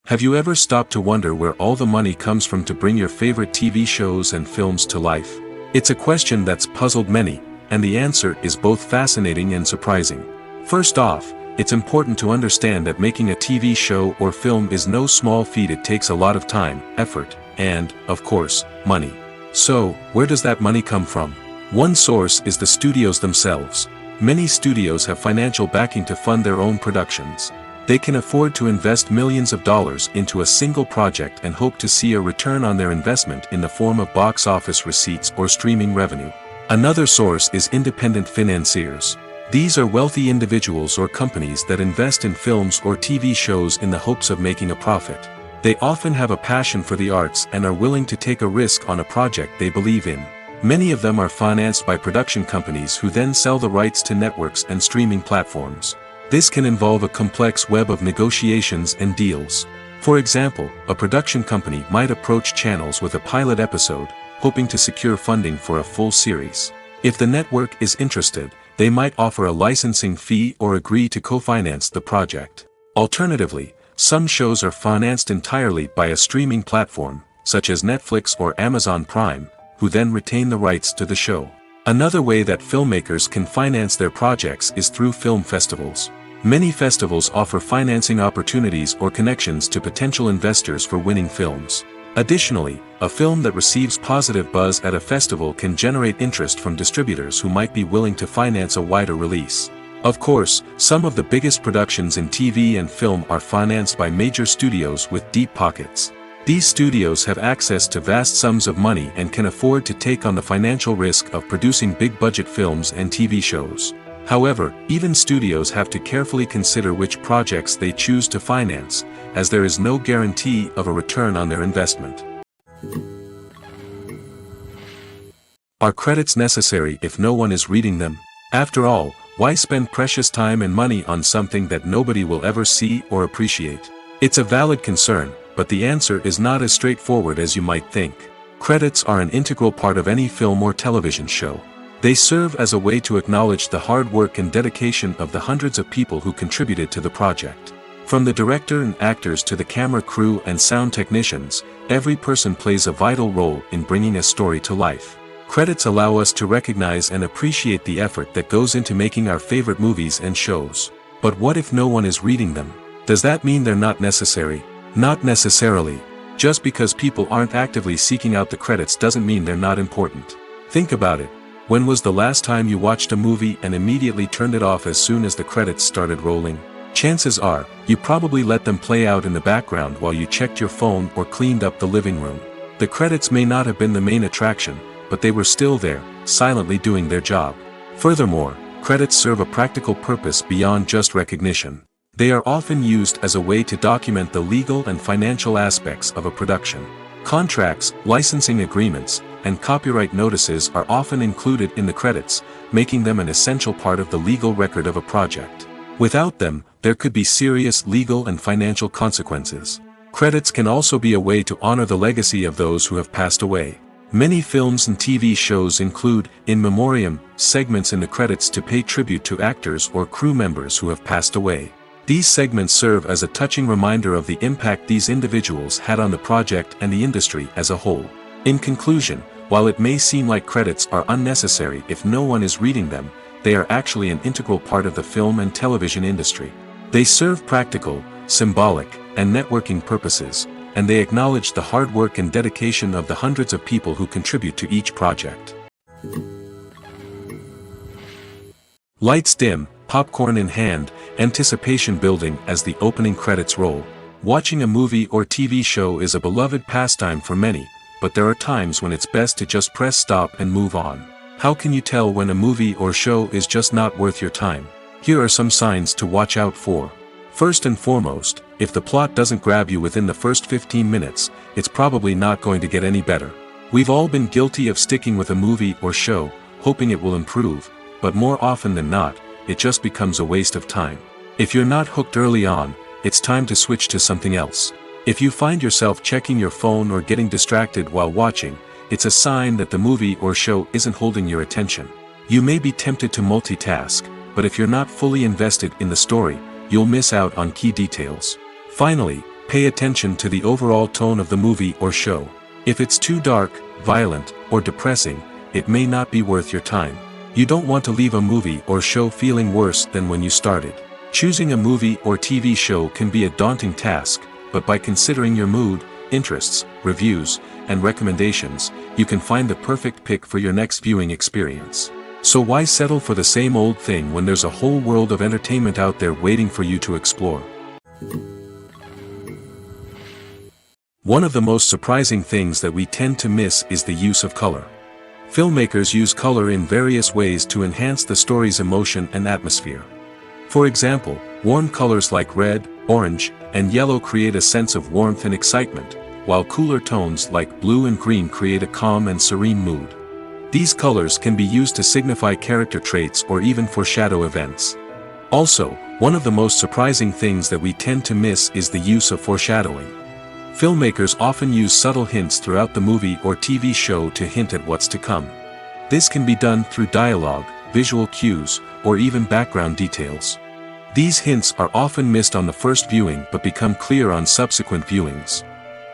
Have you ever stopped to wonder where all the money comes from to bring your favorite TV shows and films to life? It's a question that's puzzled many, and the answer is both fascinating and surprising. First off, it's important to understand that making a TV show or film is no small feat. It takes a lot of time, effort, and, of course, money. So, where does that money come from? One source is the studios themselves. Many studios have financial backing to fund their own productions. They can afford to invest millions of dollars into a single project and hope to see a return on their investment in the form of box office receipts or streaming revenue. Another source is independent financiers. These are wealthy individuals or companies that invest in films or TV shows in the hopes of making a profit. They often have a passion for the arts and are willing to take a risk on a project they believe in. Many of them are financed by production companies who then sell the rights to networks and streaming platforms. This can involve a complex web of negotiations and deals. For example, a production company might approach channels with a pilot episode, hoping to secure funding for a full series. If the network is interested, they might offer a licensing fee or agree to co-finance the project. Alternatively, some shows are financed entirely by a streaming platform, such as Netflix or Amazon Prime, who then retain the rights to the show. Another way that filmmakers can finance their projects is through film festivals. Many festivals offer financing opportunities or connections to potential investors for winning films. Additionally, a film that receives positive buzz at a festival can generate interest from distributors who might be willing to finance a wider release. Of course, some of the biggest productions in TV and film are financed by major studios with deep pockets. These studios have access to vast sums of money and can afford to take on the financial risk of producing big-budget films and TV shows. However, even studios have to carefully consider which projects they choose to finance, as there is no guarantee of a return on their investment. Are credits necessary if no one is reading them? After all, why spend precious time and money on something that nobody will ever see or appreciate? It's a valid concern, but the answer is not as straightforward as you might think. Credits are an integral part of any film or television show. They serve as a way to acknowledge the hard work and dedication of the hundreds of people who contributed to the project. From the director and actors to the camera crew and sound technicians, every person plays a vital role in bringing a story to life. Credits allow us to recognize and appreciate the effort that goes into making our favorite movies and shows. But what if no one is reading them? Does that mean they're not necessary? Not necessarily. Just because people aren't actively seeking out the credits doesn't mean they're not important. Think about it. When was the last time you watched a movie and immediately turned it off as soon as the credits started rolling? Chances are, you probably let them play out in the background while you checked your phone or cleaned up the living room. The credits may not have been the main attraction, but they were still there, silently doing their job. Furthermore, credits serve a practical purpose beyond just recognition. They are often used as a way to document the legal and financial aspects of a production. Contracts, licensing agreements, and copyright notices are often included in the credits, making them an essential part of the legal record of a project. Without them, there could be serious legal and financial consequences. Credits can also be a way to honor the legacy of those who have passed away. Many films and TV shows include, in memoriam, segments in the credits to pay tribute to actors or crew members who have passed away. These segments serve as a touching reminder of the impact these individuals had on the project and the industry as a whole. In conclusion, while it may seem like credits are unnecessary if no one is reading them, they are actually an integral part of the film and television industry. They serve practical, symbolic, and networking purposes, and they acknowledge the hard work and dedication of the hundreds of people who contribute to each project. Lights dim, popcorn in hand, anticipation building as the opening credits roll. Watching a movie or TV show is a beloved pastime for many, but there are times when it's best to just press stop and move on. How can you tell when a movie or show is just not worth your time? Here are some signs to watch out for. First and foremost, if the plot doesn't grab you within the first 15 minutes, it's probably not going to get any better. We've all been guilty of sticking with a movie or show, hoping it will improve, but more often than not, it just becomes a waste of time. If you're not hooked early on, it's time to switch to something else. If you find yourself checking your phone or getting distracted while watching, it's a sign that the movie or show isn't holding your attention. You may be tempted to multitask, but if you're not fully invested in the story, you'll miss out on key details. Finally, pay attention to the overall tone of the movie or show. If it's too dark, violent, or depressing, it may not be worth your time. You don't want to leave a movie or show feeling worse than when you started. Choosing a movie or TV show can be a daunting task, but by considering your mood, interests, reviews, and recommendations, you can find the perfect pick for your next viewing experience. So why settle for the same old thing when there's a whole world of entertainment out there waiting for you to explore? One of the most surprising things that we tend to miss is the use of color. Filmmakers use color in various ways to enhance the story's emotion and atmosphere. For example, warm colors like red, orange, and yellow create a sense of warmth and excitement, while cooler tones like blue and green create a calm and serene mood. These colors can be used to signify character traits or even foreshadow events. Also, one of the most surprising things that we tend to miss is the use of foreshadowing. Filmmakers often use subtle hints throughout the movie or TV show to hint at what's to come. This can be done through dialogue, visual cues, or even background details. These hints are often missed on the first viewing but become clear on subsequent viewings.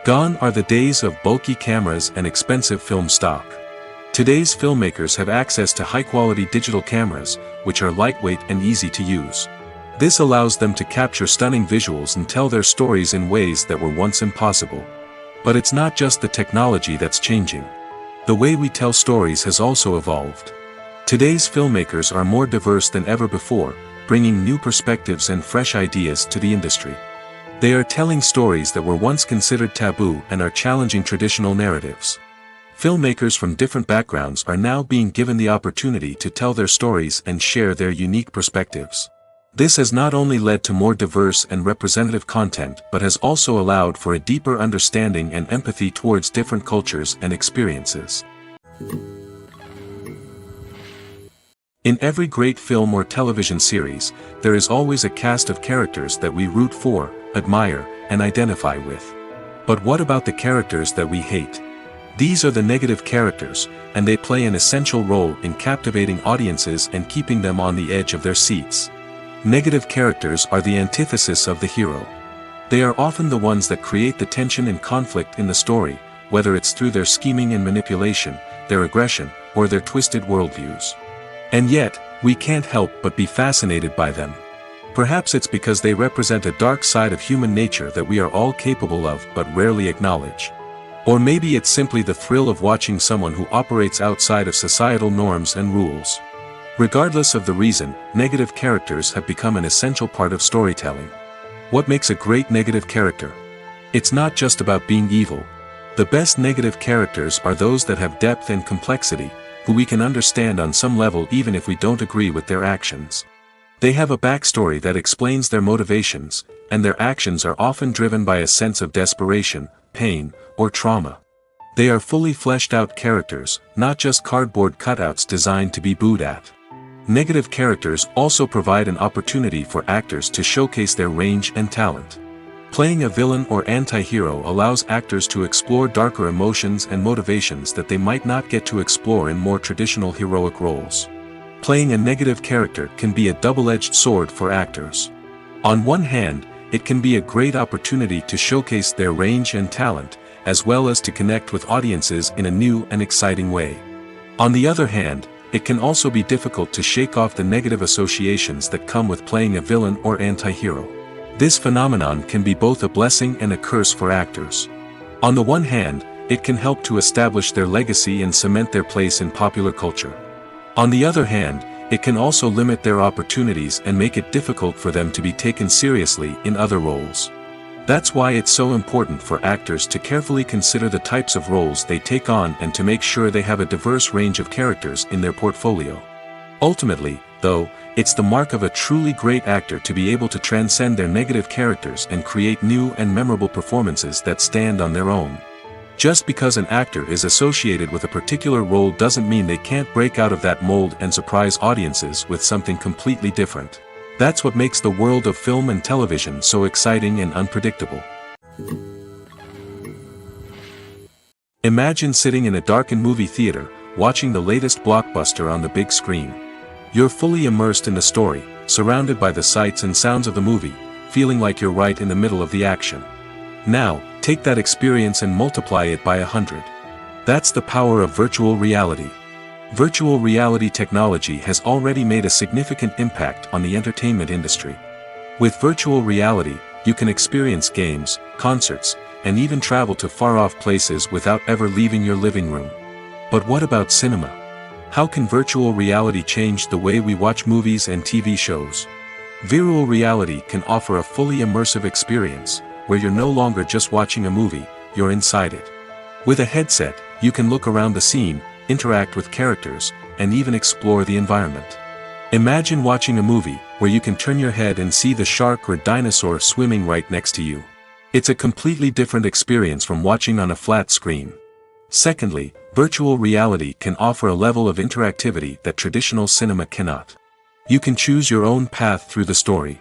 Gone are the days of bulky cameras and expensive film stock. Today's filmmakers have access to high-quality digital cameras, which are lightweight and easy to use. This allows them to capture stunning visuals and tell their stories in ways that were once impossible. But it's not just the technology that's changing. The way we tell stories has also evolved. Today's filmmakers are more diverse than ever before, bringing new perspectives and fresh ideas to the industry. They are telling stories that were once considered taboo and are challenging traditional narratives. Filmmakers from different backgrounds are now being given the opportunity to tell their stories and share their unique perspectives. This has not only led to more diverse and representative content but has also allowed for a deeper understanding and empathy towards different cultures and experiences. In every great film or television series, there is always a cast of characters that we root for, admire, and identify with. But what about the characters that we hate? These are the negative characters, and they play an essential role in captivating audiences and keeping them on the edge of their seats. Negative characters are the antithesis of the hero. They are often the ones that create the tension and conflict in the story, whether it's through their scheming and manipulation, their aggression, or their twisted worldviews. And yet, we can't help but be fascinated by them. Perhaps it's because they represent a dark side of human nature that we are all capable of but rarely acknowledge. Or maybe it's simply the thrill of watching someone who operates outside of societal norms and rules. Regardless of the reason, negative characters have become an essential part of storytelling. What makes a great negative character? It's not just about being evil. The best negative characters are those that have depth and complexity, who we can understand on some level even if we don't agree with their actions. They have a backstory that explains their motivations, and their actions are often driven by a sense of desperation, pain, or trauma. They are fully fleshed out characters, not just cardboard cutouts designed to be booed at. Negative characters also provide an opportunity for actors to showcase their range and talent. Playing a villain or anti-hero allows actors to explore darker emotions and motivations that they might not get to explore in more traditional heroic roles. Playing a negative character can be a double-edged sword for actors. On one hand, it can be a great opportunity to showcase their range and talent, as well as to connect with audiences in a new and exciting way. On the other hand, it can also be difficult to shake off the negative associations that come with playing a villain or anti-hero. This phenomenon can be both a blessing and a curse for actors. On the one hand, it can help to establish their legacy and cement their place in popular culture. On the other hand, it can also limit their opportunities and make it difficult for them to be taken seriously in other roles. That's why it's so important for actors to carefully consider the types of roles they take on and to make sure they have a diverse range of characters in their portfolio. Ultimately, though, it's the mark of a truly great actor to be able to transcend their negative characters and create new and memorable performances that stand on their own. Just because an actor is associated with a particular role doesn't mean they can't break out of that mold and surprise audiences with something completely different. That's what makes the world of film and television so exciting and unpredictable. Imagine sitting in a darkened movie theater, watching the latest blockbuster on the big screen. You're fully immersed in the story, surrounded by the sights and sounds of the movie, feeling like you're right in the middle of the action. Now, take that experience and multiply it by 100. That's the power of virtual reality. Virtual reality technology has already made a significant impact on the entertainment industry. With virtual reality, you can experience games, concerts, and even travel to far-off places without ever leaving your living room. But what about cinema? How can virtual reality change the way we watch movies and TV shows? Virtual reality can offer a fully immersive experience, where you're no longer just watching a movie, you're inside it. With a headset, you can look around the scene, interact with characters, and even explore the environment. Imagine watching a movie where you can turn your head and see the shark or dinosaur swimming right next to you. It's a completely different experience from watching on a flat screen. Secondly, virtual reality can offer a level of interactivity that traditional cinema cannot. You can choose your own path through the story.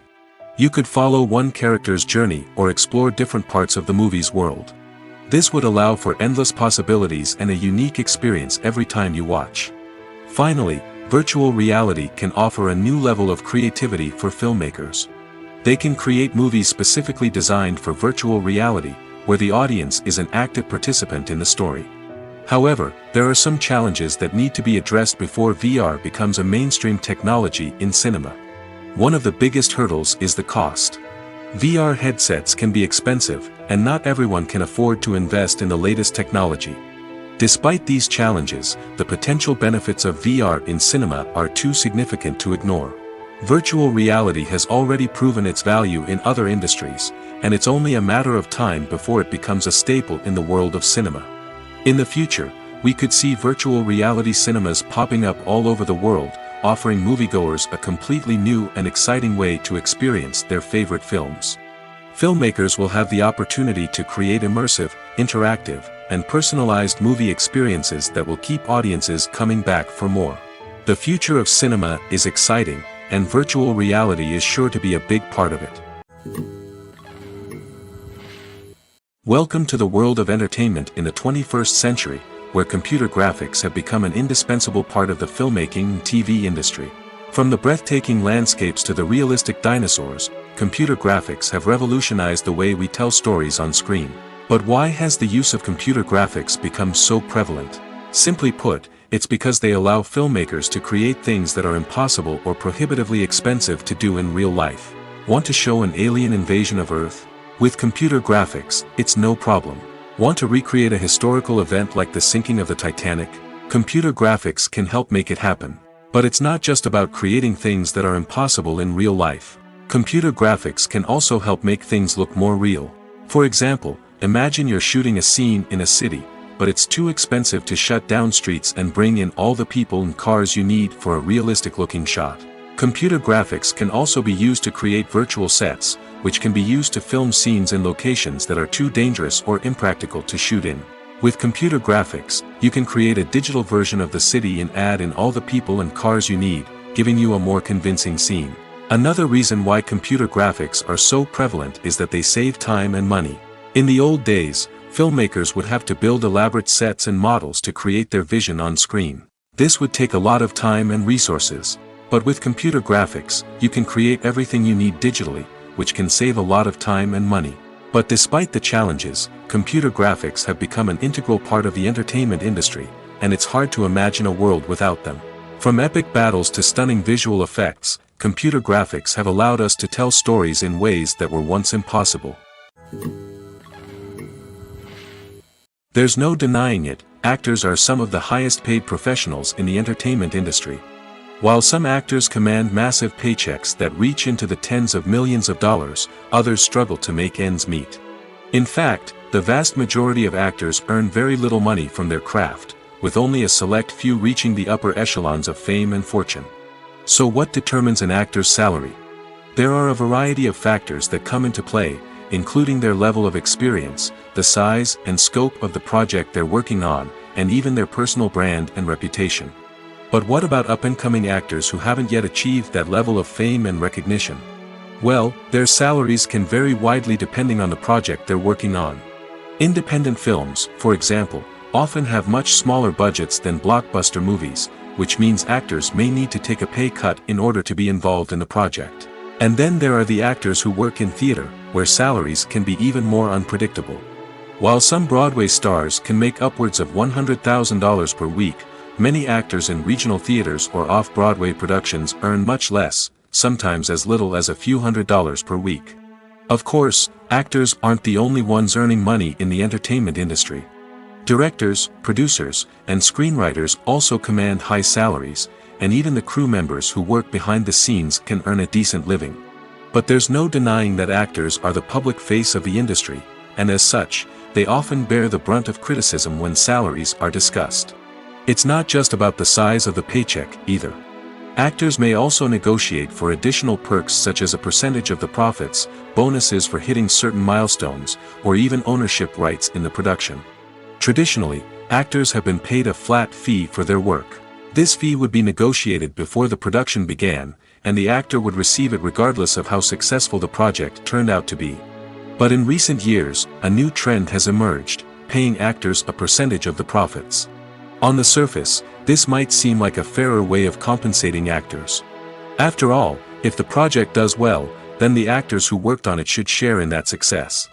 You could follow one character's journey or explore different parts of the movie's world. This would allow for endless possibilities and a unique experience every time you watch. Finally, virtual reality can offer a new level of creativity for filmmakers. They can create movies specifically designed for virtual reality, where the audience is an active participant in the story. However, there are some challenges that need to be addressed before VR becomes a mainstream technology in cinema. One of the biggest hurdles is the cost. VR headsets can be expensive, and not everyone can afford to invest in the latest technology. Despite these challenges, the potential benefits of VR in cinema are too significant to ignore. Virtual reality has already proven its value in other industries, and it's only a matter of time before it becomes a staple in the world of cinema. In the future, we could see virtual reality cinemas popping up all over the world, offering moviegoers a completely new and exciting way to experience their favorite films. Filmmakers will have the opportunity to create immersive, interactive, and personalized movie experiences that will keep audiences coming back for more. The future of cinema is exciting, and virtual reality is sure to be a big part of it. Welcome to the world of entertainment in the 21st century, where computer graphics have become an indispensable part of the filmmaking and TV industry. From the breathtaking landscapes to the realistic dinosaurs, computer graphics have revolutionized the way we tell stories on screen. But why has the use of computer graphics become so prevalent? Simply put, it's because they allow filmmakers to create things that are impossible or prohibitively expensive to do in real life. Want to show an alien invasion of Earth? With computer graphics, it's no problem. Want to recreate a historical event like the sinking of the Titanic? Computer graphics can help make it happen. But it's not just about creating things that are impossible in real life. Computer graphics can also help make things look more real. For example, imagine you're shooting a scene in a city, but it's too expensive to shut down streets and bring in all the people and cars you need for a realistic-looking shot. Computer graphics can also be used to create virtual sets, which can be used to film scenes in locations that are too dangerous or impractical to shoot in. With computer graphics, you can create a digital version of the city and add in all the people and cars you need, giving you a more convincing scene. Another reason why computer graphics are so prevalent is that they save time and money. In the old days, filmmakers would have to build elaborate sets and models to create their vision on screen. This would take a lot of time and resources. But with computer graphics, you can create everything you need digitally, which can save a lot of time and money. But despite the challenges, computer graphics have become an integral part of the entertainment industry, and it's hard to imagine a world without them. From epic battles to stunning visual effects, computer graphics have allowed us to tell stories in ways that were once impossible. There's no denying it, actors are some of the highest paid professionals in the entertainment industry. While some actors command massive paychecks that reach into the tens of millions of dollars, others struggle to make ends meet. In fact, the vast majority of actors earn very little money from their craft, with only a select few reaching the upper echelons of fame and fortune. So what determines an actor's salary? There are a variety of factors that come into play, including their level of experience, the size and scope of the project they're working on, and even their personal brand and reputation. But what about up-and-coming actors who haven't yet achieved that level of fame and recognition? Well, their salaries can vary widely depending on the project they're working on. Independent films, for example, often have much smaller budgets than blockbuster movies, which means actors may need to take a pay cut in order to be involved in the project. And then there are the actors who work in theater, where salaries can be even more unpredictable. While some Broadway stars can make upwards of $100,000 per week, many actors in regional theaters or off-Broadway productions earn much less, sometimes as little as a few $100s per week. Of course, actors aren't the only ones earning money in the entertainment industry. Directors, producers, and screenwriters also command high salaries, and even the crew members who work behind the scenes can earn a decent living. But there's no denying that actors are the public face of the industry, and as such, they often bear the brunt of criticism when salaries are discussed. It's not just about the size of the paycheck, either. Actors may also negotiate for additional perks such as a percentage of the profits, bonuses for hitting certain milestones, or even ownership rights in the production. Traditionally, actors have been paid a flat fee for their work. This fee would be negotiated before the production began, and the actor would receive it regardless of how successful the project turned out to be. But in recent years, a new trend has emerged, paying actors a percentage of the profits. On the surface, this might seem like a fairer way of compensating actors. After all, if the project does well, then the actors who worked on it should share in that success.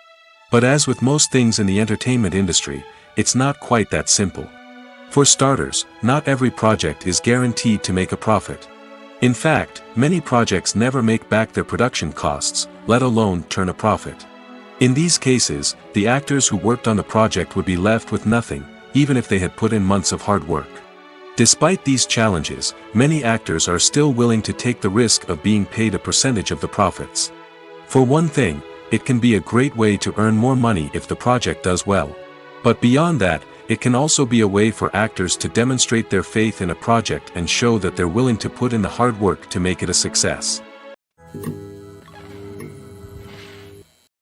But as with most things in the entertainment industry, it's not quite that simple. For starters, not every project is guaranteed to make a profit. In fact, many projects never make back their production costs, let alone turn a profit. In these cases, the actors who worked on the project would be left with nothing, even if they had put in months of hard work. Despite these challenges, many actors are still willing to take the risk of being paid a percentage of the profits. For one thing, it can be a great way to earn more money if the project does well. But beyond that, it can also be a way for actors to demonstrate their faith in a project and show that they're willing to put in the hard work to make it a success.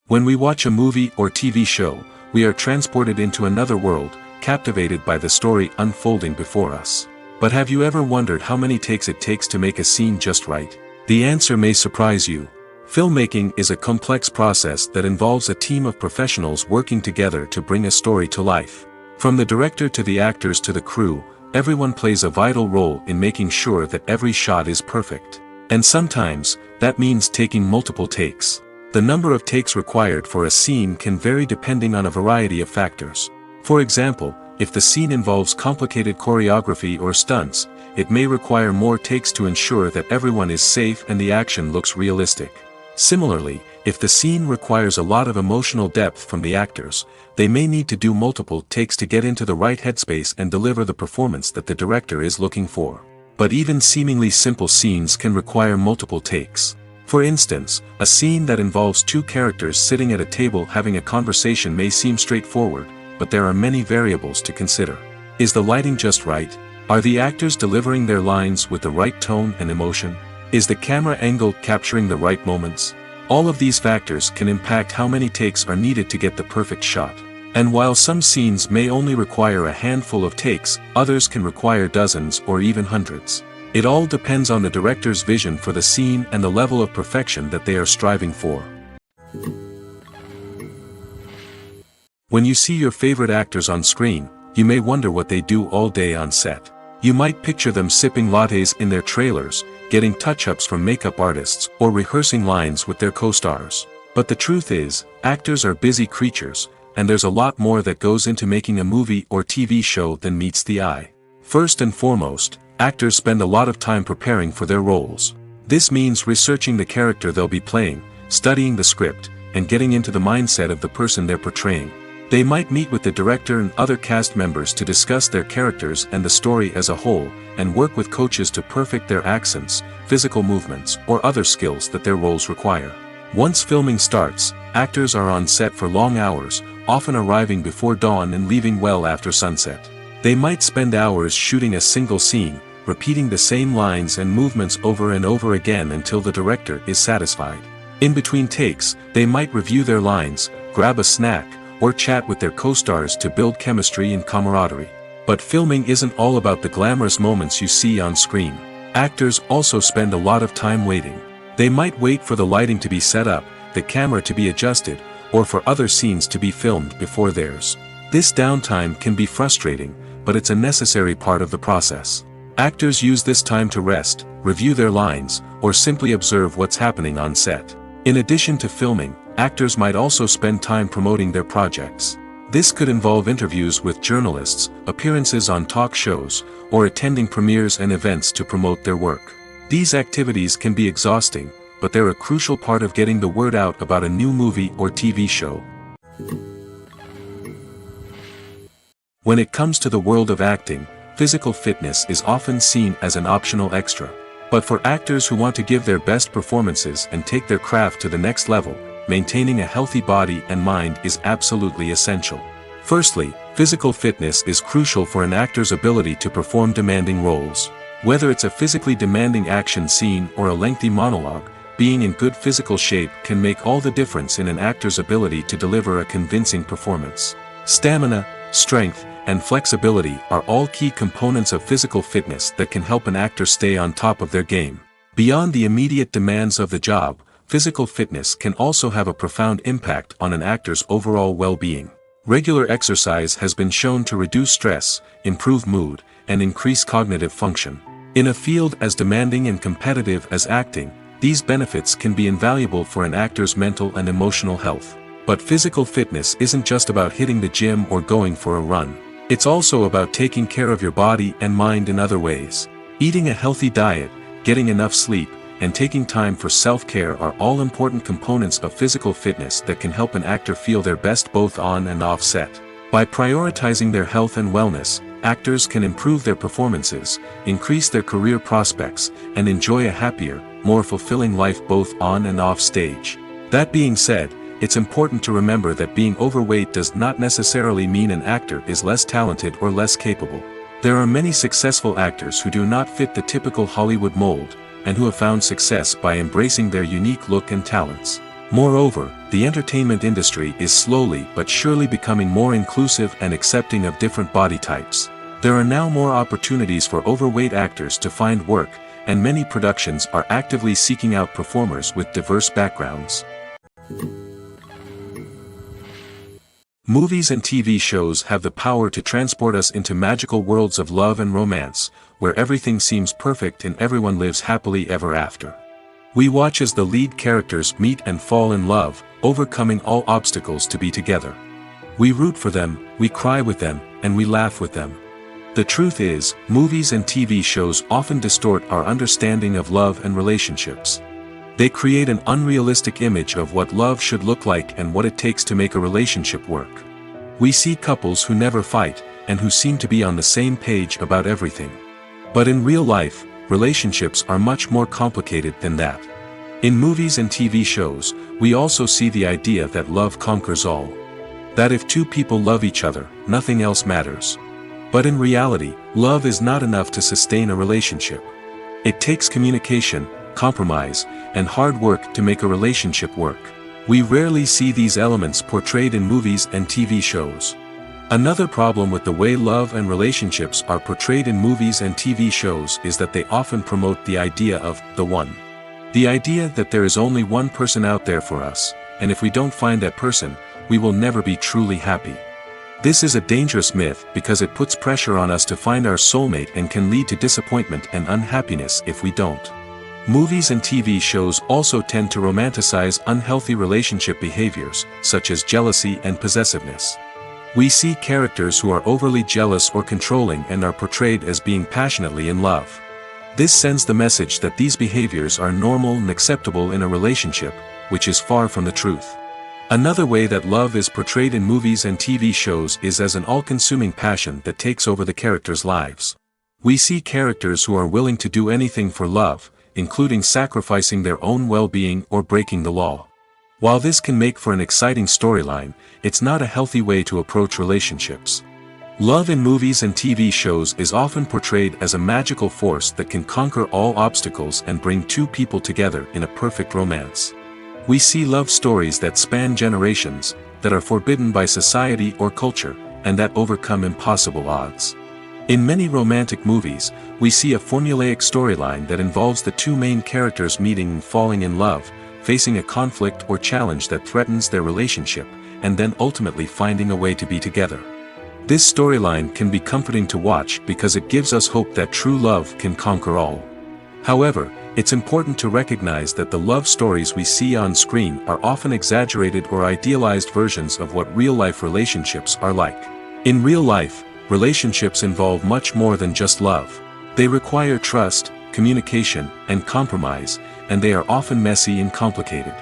When we watch a movie or TV show, we are transported into another world, captivated by the story unfolding before us. But have you ever wondered how many takes it takes to make a scene just right? The answer may surprise you. Filmmaking is a complex process that involves a team of professionals working together to bring a story to life. From the director to the actors to the crew, everyone plays a vital role in making sure that every shot is perfect. And sometimes, that means taking multiple takes. The number of takes required for a scene can vary depending on a variety of factors. For example, if the scene involves complicated choreography or stunts, it may require more takes to ensure that everyone is safe and the action looks realistic. Similarly, if the scene requires a lot of emotional depth from the actors, they may need to do multiple takes to get into the right headspace and deliver the performance that the director is looking for. But even seemingly simple scenes can require multiple takes. For instance, a scene that involves two characters sitting at a table having a conversation may seem straightforward, but there are many variables to consider. Is the lighting just right? Are the actors delivering their lines with the right tone and emotion? Is the camera angle capturing the right moments? All of these factors can impact how many takes are needed to get the perfect shot. And while some scenes may only require a handful of takes, others can require dozens or even hundreds. It all depends on the director's vision for the scene and the level of perfection that they are striving for. When you see your favorite actors on screen, you may wonder what they do all day on set. You might picture them sipping lattes in their trailers, getting touch-ups from makeup artists, or rehearsing lines with their co-stars. But the truth is, actors are busy creatures, and there's a lot more that goes into making a movie or TV show than meets the eye. First and foremost, actors spend a lot of time preparing for their roles. This means researching the character they'll be playing, studying the script, and getting into the mindset of the person they're portraying. They might meet with the director and other cast members to discuss their characters and the story as a whole, and work with coaches to perfect their accents, physical movements, or other skills that their roles require. Once filming starts, actors are on set for long hours, often arriving before dawn and leaving well after sunset. They might spend hours shooting a single scene, repeating the same lines and movements over and over again until the director is satisfied. In between takes, they might review their lines, grab a snack, or chat with their co-stars to build chemistry and camaraderie. But filming isn't all about the glamorous moments you see on screen. Actors also spend a lot of time waiting. They might wait for the lighting to be set up, the camera to be adjusted, or for other scenes to be filmed before theirs. This downtime can be frustrating, but it's a necessary part of the process. Actors use this time to rest, review their lines, or simply observe what's happening on set. In addition to filming, actors might also spend time promoting their projects. This could involve interviews with journalists, appearances on talk shows, or attending premieres and events to promote their work. These activities can be exhausting, but they're a crucial part of getting the word out about a new movie or TV show. When it comes to the world of acting, physical fitness is often seen as an optional extra. But for actors who want to give their best performances and take their craft to the next level, maintaining a healthy body and mind is absolutely essential. Firstly, physical fitness is crucial for an actor's ability to perform demanding roles. Whether it's a physically demanding action scene or a lengthy monologue, being in good physical shape can make all the difference in an actor's ability to deliver a convincing performance. Stamina, strength, and flexibility are all key components of physical fitness that can help an actor stay on top of their game. Beyond the immediate demands of the job, physical fitness can also have a profound impact on an actor's overall well-being. Regular exercise has been shown to reduce stress, improve mood, and increase cognitive function. In a field as demanding and competitive as acting, these benefits can be invaluable for an actor's mental and emotional health. But physical fitness isn't just about hitting the gym or going for a run. It's also about taking care of your body and mind in other ways. Eating a healthy diet, getting enough sleep, and taking time for self-care are all important components of physical fitness that can help an actor feel their best both on and off set. By prioritizing their health and wellness, actors can improve their performances, increase their career prospects, and enjoy a happier, more fulfilling life both on and off stage. That being said, it's important to remember that being overweight does not necessarily mean an actor is less talented or less capable. There are many successful actors who do not fit the typical Hollywood mold, and who have found success by embracing their unique look and talents. Moreover, the entertainment industry is slowly but surely becoming more inclusive and accepting of different body types. There are now more opportunities for overweight actors to find work, and many productions are actively seeking out performers with diverse backgrounds. Movies and TV shows have the power to transport us into magical worlds of love and romance, where everything seems perfect and everyone lives happily ever after. We watch as the lead characters meet and fall in love, overcoming all obstacles to be together. We root for them, we cry with them, and we laugh with them. The truth is, movies and TV shows often distort our understanding of love and relationships. They create an unrealistic image of what love should look like and what it takes to make a relationship work. We see couples who never fight, and who seem to be on the same page about everything. But in real life, relationships are much more complicated than that. In movies and TV shows, we also see the idea that love conquers all. That if two people love each other, nothing else matters. But in reality, love is not enough to sustain a relationship. It takes communication, compromise, and hard work to make a relationship work. We rarely see these elements portrayed in movies and TV shows. Another problem with the way love and relationships are portrayed in movies and TV shows is that they often promote the idea of the one. The idea that there is only one person out there for us, and if we don't find that person, we will never be truly happy. This is a dangerous myth because it puts pressure on us to find our soulmate and can lead to disappointment and unhappiness if we don't. Movies and TV shows also tend to romanticize unhealthy relationship behaviors, such as jealousy and possessiveness. We see characters who are overly jealous or controlling and are portrayed as being passionately in love. This sends the message that these behaviors are normal and acceptable in a relationship, which is far from the truth. Another way that love is portrayed in movies and TV shows is as an all-consuming passion that takes over the characters' lives. We see characters who are willing to do anything for love, including sacrificing their own well-being or breaking the law. While this can make for an exciting storyline, it's not a healthy way to approach relationships. Love in movies and TV shows is often portrayed as a magical force that can conquer all obstacles and bring two people together in a perfect romance. We see love stories that span generations, that are forbidden by society or culture, and that overcome impossible odds. In many romantic movies, we see a formulaic storyline that involves the two main characters meeting and falling in love, facing a conflict or challenge that threatens their relationship, and then ultimately finding a way to be together. This storyline can be comforting to watch because it gives us hope that true love can conquer all. However, it's important to recognize that the love stories we see on screen are often exaggerated or idealized versions of what real-life relationships are like. In real life, relationships involve much more than just love. They require trust, communication, and compromise, and they are often messy and complicated.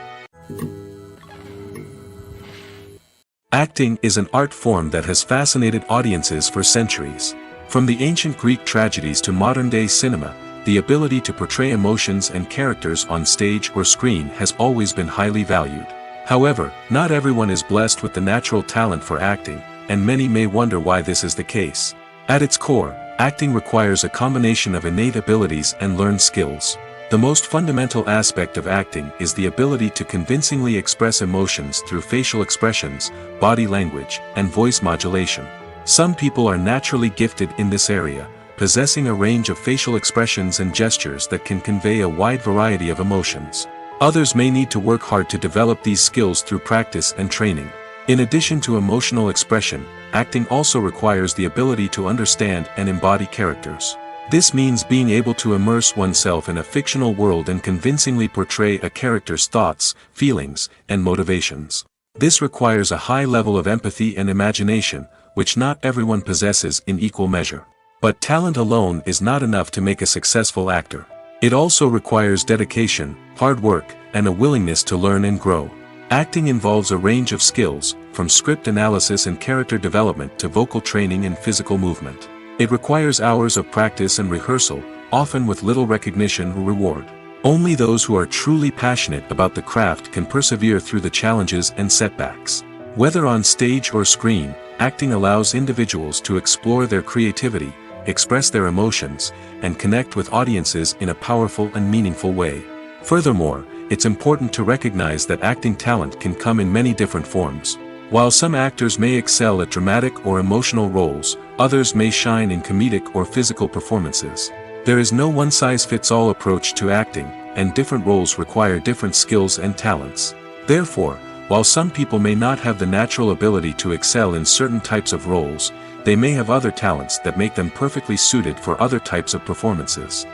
Acting is an art form that has fascinated audiences for centuries. From the ancient Greek tragedies to modern-day cinema, the ability to portray emotions and characters on stage or screen has always been highly valued. However, not everyone is blessed with the natural talent for acting, and many may wonder why this is the case. At its core, acting requires a combination of innate abilities and learned skills. The most fundamental aspect of acting is the ability to convincingly express emotions through facial expressions, body language, and voice modulation. Some people are naturally gifted in this area, possessing a range of facial expressions and gestures that can convey a wide variety of emotions. Others may need to work hard to develop these skills through practice and training. In addition to emotional expression, acting also requires the ability to understand and embody characters. This means being able to immerse oneself in a fictional world and convincingly portray a character's thoughts, feelings, and motivations. This requires a high level of empathy and imagination, which not everyone possesses in equal measure. But talent alone is not enough to make a successful actor. It also requires dedication, hard work, and a willingness to learn and grow. Acting involves a range of skills, from script analysis and character development to vocal training and physical movement. It requires hours of practice and rehearsal, often with little recognition or reward. Only those who are truly passionate about the craft can persevere through the challenges and setbacks. Whether on stage or screen, acting allows individuals to explore their creativity, express their emotions, and connect with audiences in a powerful and meaningful way. Furthermore, it's important to recognize that acting talent can come in many different forms. While some actors may excel at dramatic or emotional roles, others may shine in comedic or physical performances. There is no one-size-fits-all approach to acting, and different roles require different skills and talents. Therefore, While some people may not have the natural ability to excel in certain types of roles, they may have other talents that make them perfectly suited for other types of performances.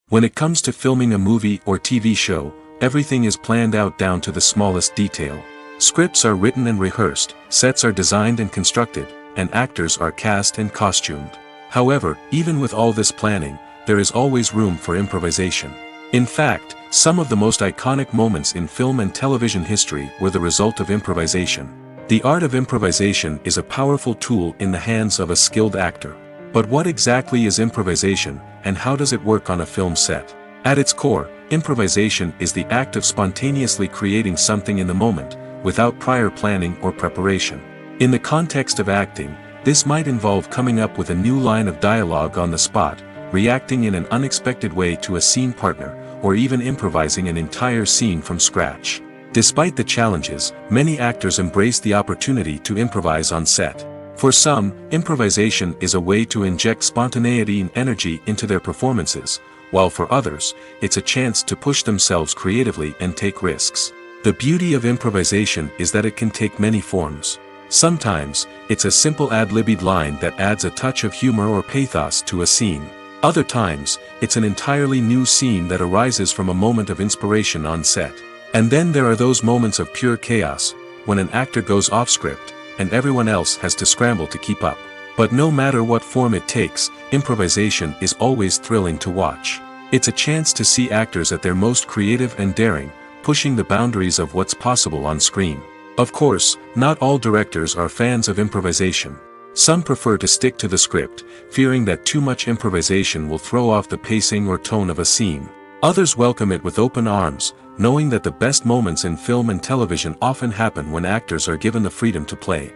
When it comes to filming a movie or TV show, everything is planned out down to the smallest detail. Scripts are written and rehearsed, sets are designed and constructed, and actors are cast and costumed. However, even with all this planning, there is always room for improvisation. In fact, some of the most iconic moments in film and television history were the result of improvisation. The art of improvisation is a powerful tool in the hands of a skilled actor. But what exactly is improvisation, and how does it work on a film set? At its core, improvisation is the act of spontaneously creating something in the moment, without prior planning or preparation. In the context of acting, this might involve coming up with a new line of dialogue on the spot, reacting in an unexpected way to a scene partner, or even improvising an entire scene from scratch. Despite the challenges, many actors embrace the opportunity to improvise on set. For some, improvisation is a way to inject spontaneity and energy into their performances, while for others, it's a chance to push themselves creatively and take risks. The beauty of improvisation is that it can take many forms. Sometimes, it's a simple ad-libbed line that adds a touch of humor or pathos to a scene. Other times, it's an entirely new scene that arises from a moment of inspiration on set. And then there are those moments of pure chaos, when an actor goes off script, and everyone else has to scramble to keep up. But no matter what form it takes, improvisation is always thrilling to watch. It's a chance to see actors at their most creative and daring, pushing the boundaries of what's possible on screen. Of course, not all directors are fans of improvisation. Some prefer to stick to the script, fearing that too much improvisation will throw off the pacing or tone of a scene. Others welcome it with open arms, knowing that the best moments in film and television often happen when actors are given the freedom to play.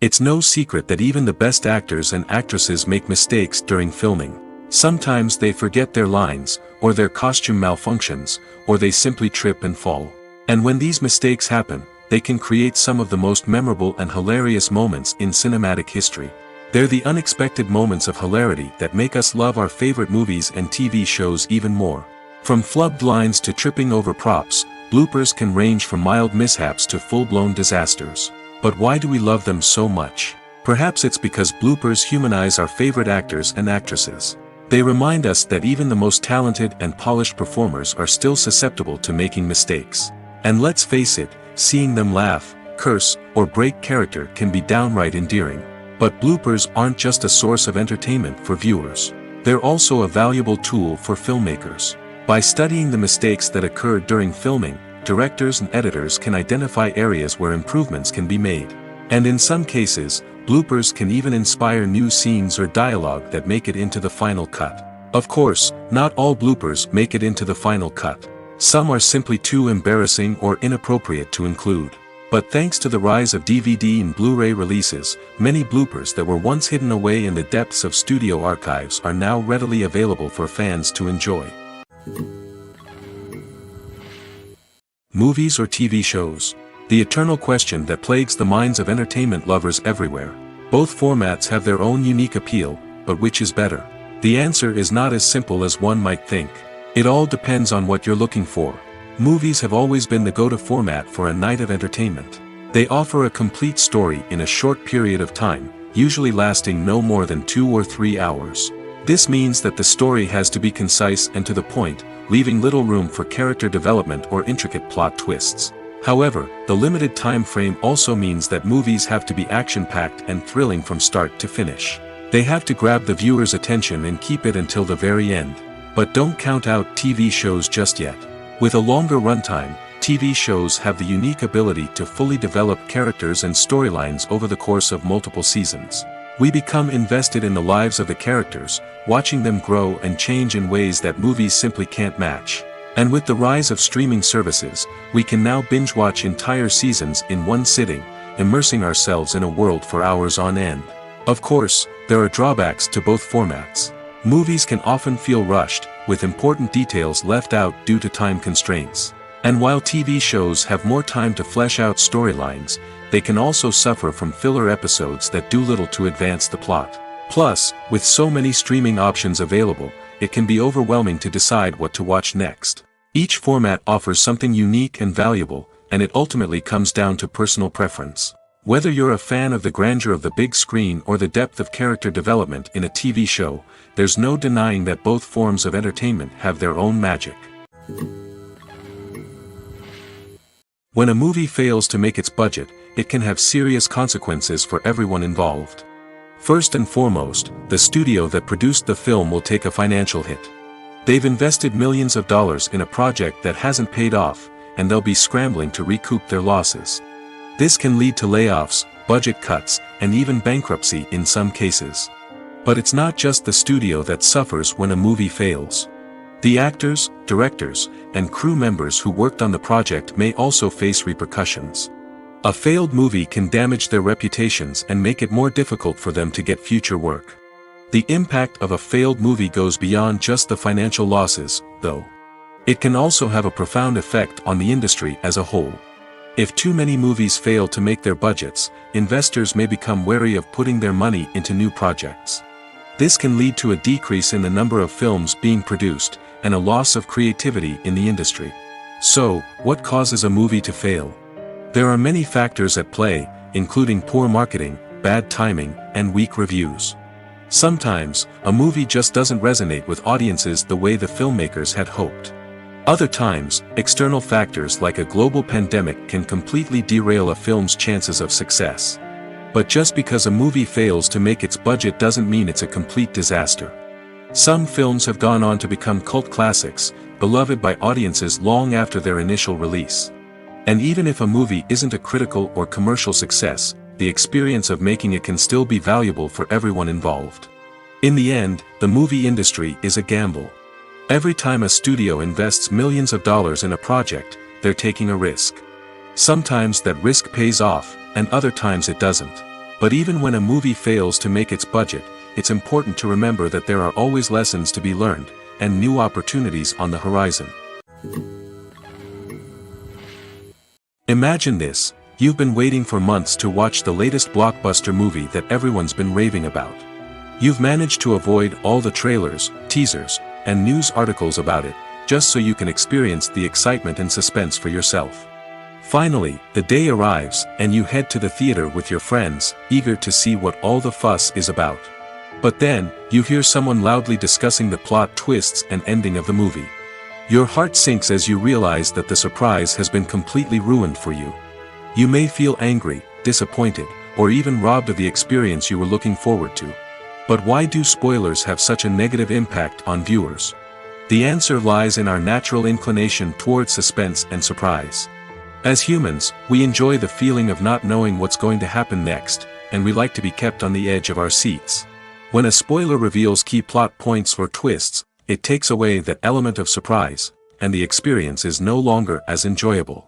It's no secret that even the best actors and actresses make mistakes during filming. Sometimes they forget their lines, or their costume malfunctions, or they simply trip and fall. And when these mistakes happen, they can create some of the most memorable and hilarious moments in cinematic history. They're the unexpected moments of hilarity that make us love our favorite movies and TV shows even more. From flubbed lines to tripping over props, bloopers can range from mild mishaps to full-blown disasters. But why do we love them so much? Perhaps it's because bloopers humanize our favorite actors and actresses. They remind us that even the most talented and polished performers are still susceptible to making mistakes. And let's face it, seeing them laugh, curse, or break character can be downright endearing. But bloopers aren't just a source of entertainment for viewers. They're also a valuable tool for filmmakers. By studying the mistakes that occur during filming, directors and editors can identify areas where improvements can be made. And in some cases, bloopers can even inspire new scenes or dialogue that make it into the final cut. Of course, not all bloopers make it into the final cut. Some are simply too embarrassing or inappropriate to include. But thanks to the rise of DVD and Blu-ray releases, many bloopers that were once hidden away in the depths of studio archives are now readily available for fans to enjoy. Movies or TV shows? The eternal question that plagues the minds of entertainment lovers everywhere. Both formats have their own unique appeal, but which is better? The answer is not as simple as one might think. It all depends on what you're looking for. Movies have always been the go-to format for a night of entertainment. They offer a complete story in a short period of time, usually lasting no more than 2 or 3 hours. This means that the story has to be concise and to the point, leaving little room for character development or intricate plot twists. However, the limited time frame also means that movies have to be action-packed and thrilling from start to finish. They have to grab the viewer's attention and keep it until the very end. But don't count out TV shows just yet. With a longer runtime, TV shows have the unique ability to fully develop characters and storylines over the course of multiple seasons. We become invested in the lives of the characters, watching them grow and change in ways that movies simply can't match. And with the rise of streaming services, we can now binge-watch entire seasons in one sitting, immersing ourselves in a world for hours on end. Of course, there are drawbacks to both formats. Movies can often feel rushed, with important details left out due to time constraints. And while TV shows have more time to flesh out storylines, they can also suffer from filler episodes that do little to advance the plot. Plus, with so many streaming options available, it can be overwhelming to decide what to watch next. Each format offers something unique and valuable, and it ultimately comes down to personal preference. Whether you're a fan of the grandeur of the big screen or the depth of character development in a TV show, there's no denying that both forms of entertainment have their own magic. When a movie fails to make its budget, it can have serious consequences for everyone involved. First and foremost, the studio that produced the film will take a financial hit. They've invested millions of dollars in a project that hasn't paid off, and they'll be scrambling to recoup their losses. This can lead to layoffs, budget cuts, and even bankruptcy in some cases. But it's not just the studio that suffers when a movie fails. The actors, directors, and crew members who worked on the project may also face repercussions. A failed movie can damage their reputations and make it more difficult for them to get future work. The impact of a failed movie goes beyond just the financial losses, though. It can also have a profound effect on the industry as a whole. If too many movies fail to make their budgets, investors may become wary of putting their money into new projects. This can lead to a decrease in the number of films being produced, and a loss of creativity in the industry. So, what causes a movie to fail? There are many factors at play, including poor marketing, bad timing, and weak reviews. Sometimes, a movie just doesn't resonate with audiences the way the filmmakers had hoped. Other times, external factors like a global pandemic can completely derail a film's chances of success. But just because a movie fails to make its budget doesn't mean it's a complete disaster. Some films have gone on to become cult classics, beloved by audiences long after their initial release. And even if a movie isn't a critical or commercial success, the experience of making it can still be valuable for everyone involved. In the end, the movie industry is a gamble. Every time a studio invests millions of dollars in a project, they're taking a risk. Sometimes that risk pays off, and other times it doesn't. But even when a movie fails to make its budget, it's important to remember that there are always lessons to be learned, and new opportunities on the horizon. Imagine this: you've been waiting for months to watch the latest blockbuster movie that everyone's been raving about. You've managed to avoid all the trailers, teasers, and news articles about it, just so you can experience the excitement and suspense for yourself. Finally, the day arrives, and you head to the theater with your friends, eager to see what all the fuss is about. But then, you hear someone loudly discussing the plot twists and ending of the movie. Your heart sinks as you realize that the surprise has been completely ruined for you. You may feel angry, disappointed, or even robbed of the experience you were looking forward to. But why do spoilers have such a negative impact on viewers? The answer lies in our natural inclination toward suspense and surprise. As humans, we enjoy the feeling of not knowing what's going to happen next, and we like to be kept on the edge of our seats. When a spoiler reveals key plot points or twists, it takes away that element of surprise, and the experience is no longer as enjoyable.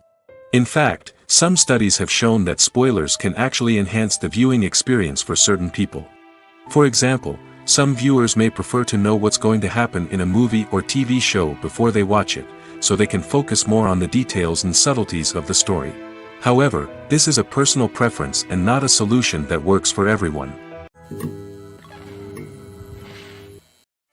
In fact, some studies have shown that spoilers can actually enhance the viewing experience for certain people. For example, some viewers may prefer to know what's going to happen in a movie or TV show before they watch it, so they can focus more on the details and subtleties of the story. However, this is a personal preference and not a solution that works for everyone.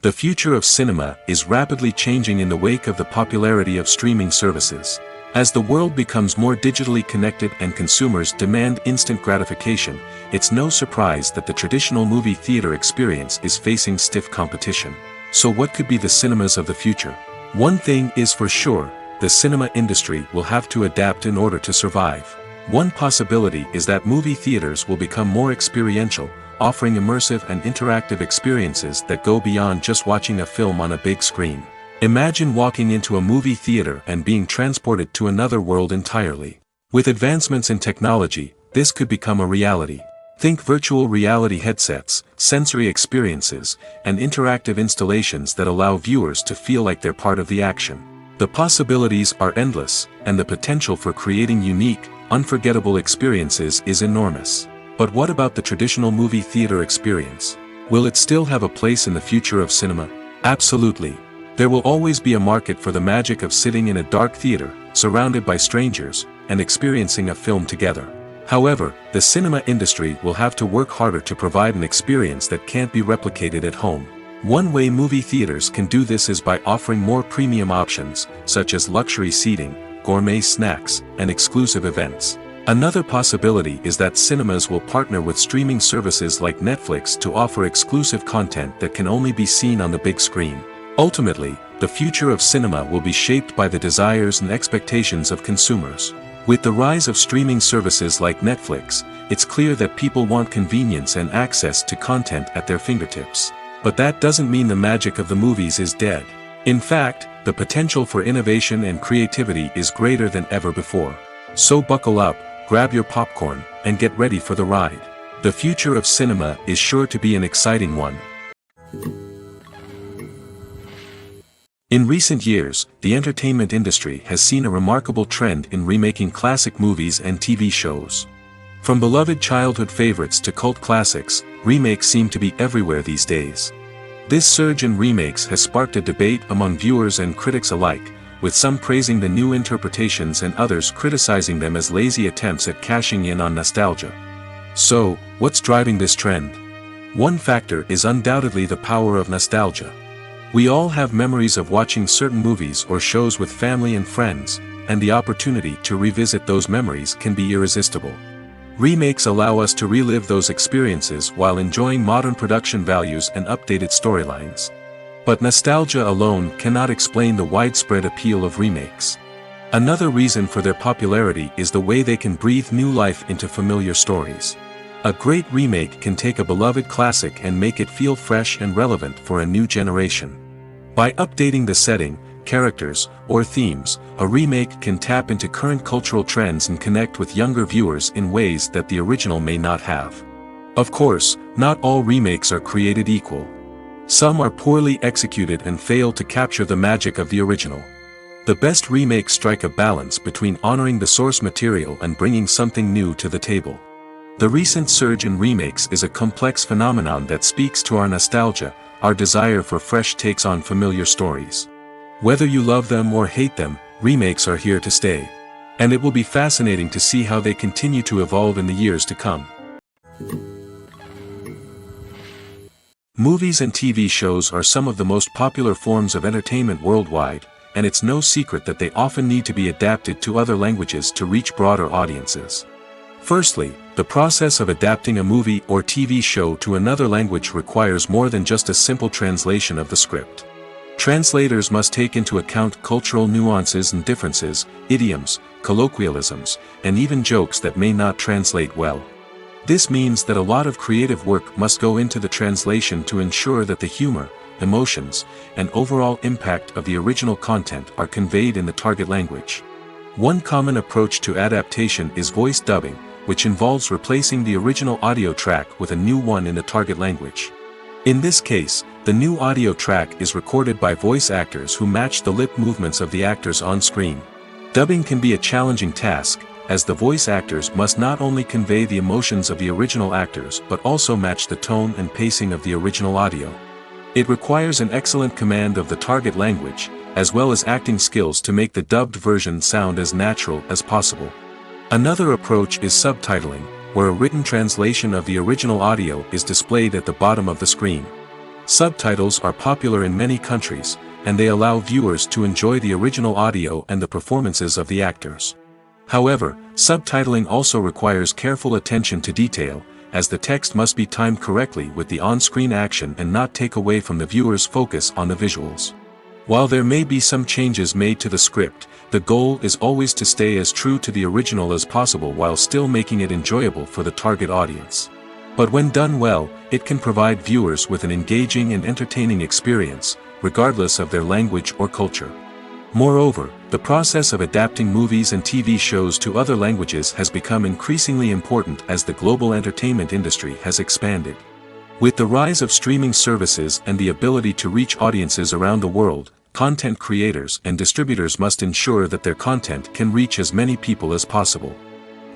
The future of cinema is rapidly changing in the wake of the popularity of streaming services. As the world becomes more digitally connected and consumers demand instant gratification, it's no surprise that the traditional movie theater experience is facing stiff competition. So what could be the cinemas of the future? One thing is for sure, the cinema industry will have to adapt in order to survive. One possibility is that movie theaters will become more experiential, offering immersive and interactive experiences that go beyond just watching a film on a big screen. Imagine walking into a movie theater and being transported to another world entirely. With advancements in technology, this could become a reality. Think virtual reality headsets, sensory experiences, and interactive installations that allow viewers to feel like they're part of the action. The possibilities are endless, and the potential for creating unique, unforgettable experiences is enormous. But what about the traditional movie theater experience? Will it still have a place in the future of cinema? Absolutely. There will always be a market for the magic of sitting in a dark theater, surrounded by strangers, and experiencing a film together. However, the cinema industry will have to work harder to provide an experience that can't be replicated at home. One way movie theaters can do this is by offering more premium options, such as luxury seating, gourmet snacks, and exclusive events. Another possibility is that cinemas will partner with streaming services like Netflix to offer exclusive content that can only be seen on the big screen. Ultimately, the future of cinema will be shaped by the desires and expectations of consumers. With the rise of streaming services like Netflix, it's clear that people want convenience and access to content at their fingertips. But that doesn't mean the magic of the movies is dead. In fact, the potential for innovation and creativity is greater than ever before. So buckle up, grab your popcorn, and get ready for the ride. The future of cinema is sure to be an exciting one. In recent years, the entertainment industry has seen a remarkable trend in remaking classic movies and TV shows. From beloved childhood favorites to cult classics, remakes seem to be everywhere these days. This surge in remakes has sparked a debate among viewers and critics alike, with some praising the new interpretations and others criticizing them as lazy attempts at cashing in on nostalgia. So, what's driving this trend? One factor is undoubtedly the power of nostalgia. We all have memories of watching certain movies or shows with family and friends, and the opportunity to revisit those memories can be irresistible. Remakes allow us to relive those experiences while enjoying modern production values and updated storylines. But nostalgia alone cannot explain the widespread appeal of remakes. Another reason for their popularity is the way they can breathe new life into familiar stories. A great remake can take a beloved classic and make it feel fresh and relevant for a new generation. By updating the setting, characters, or themes, a remake can tap into current cultural trends and connect with younger viewers in ways that the original may not have. Of course, not all remakes are created equal. Some are poorly executed and fail to capture the magic of the original. The best remakes strike a balance between honoring the source material and bringing something new to the table. The recent surge in remakes is a complex phenomenon that speaks to our nostalgia, our desire for fresh takes on familiar stories. Whether you love them or hate them, remakes are here to stay. And it will be fascinating to see how they continue to evolve in the years to come. Movies and TV shows are some of the most popular forms of entertainment worldwide, and it's no secret that they often need to be adapted to other languages to reach broader audiences. Firstly, the process of adapting a movie or TV show to another language requires more than just a simple translation of the script. Translators must take into account cultural nuances and differences, idioms, colloquialisms, and even jokes that may not translate well. This means that a lot of creative work must go into the translation to ensure that the humor, emotions, and overall impact of the original content are conveyed in the target language. One common approach to adaptation is voice dubbing, which involves replacing the original audio track with a new one in the target language. In this case, the new audio track is recorded by voice actors who match the lip movements of the actors on screen. Dubbing can be a challenging task, as the voice actors must not only convey the emotions of the original actors but also match the tone and pacing of the original audio. It requires an excellent command of the target language, as well as acting skills to make the dubbed version sound as natural as possible. Another approach is subtitling, where a written translation of the original audio is displayed at the bottom of the screen. Subtitles are popular in many countries, and they allow viewers to enjoy the original audio and the performances of the actors. However, subtitling also requires careful attention to detail, as the text must be timed correctly with the on-screen action and not take away from the viewer's focus on the visuals. While there may be some changes made to the script, the goal is always to stay as true to the original as possible while still making it enjoyable for the target audience. But when done well, it can provide viewers with an engaging and entertaining experience, regardless of their language or culture. Moreover, the process of adapting movies and TV shows to other languages has become increasingly important as the global entertainment industry has expanded. With the rise of streaming services and the ability to reach audiences around the world, content creators and distributors must ensure that their content can reach as many people as possible.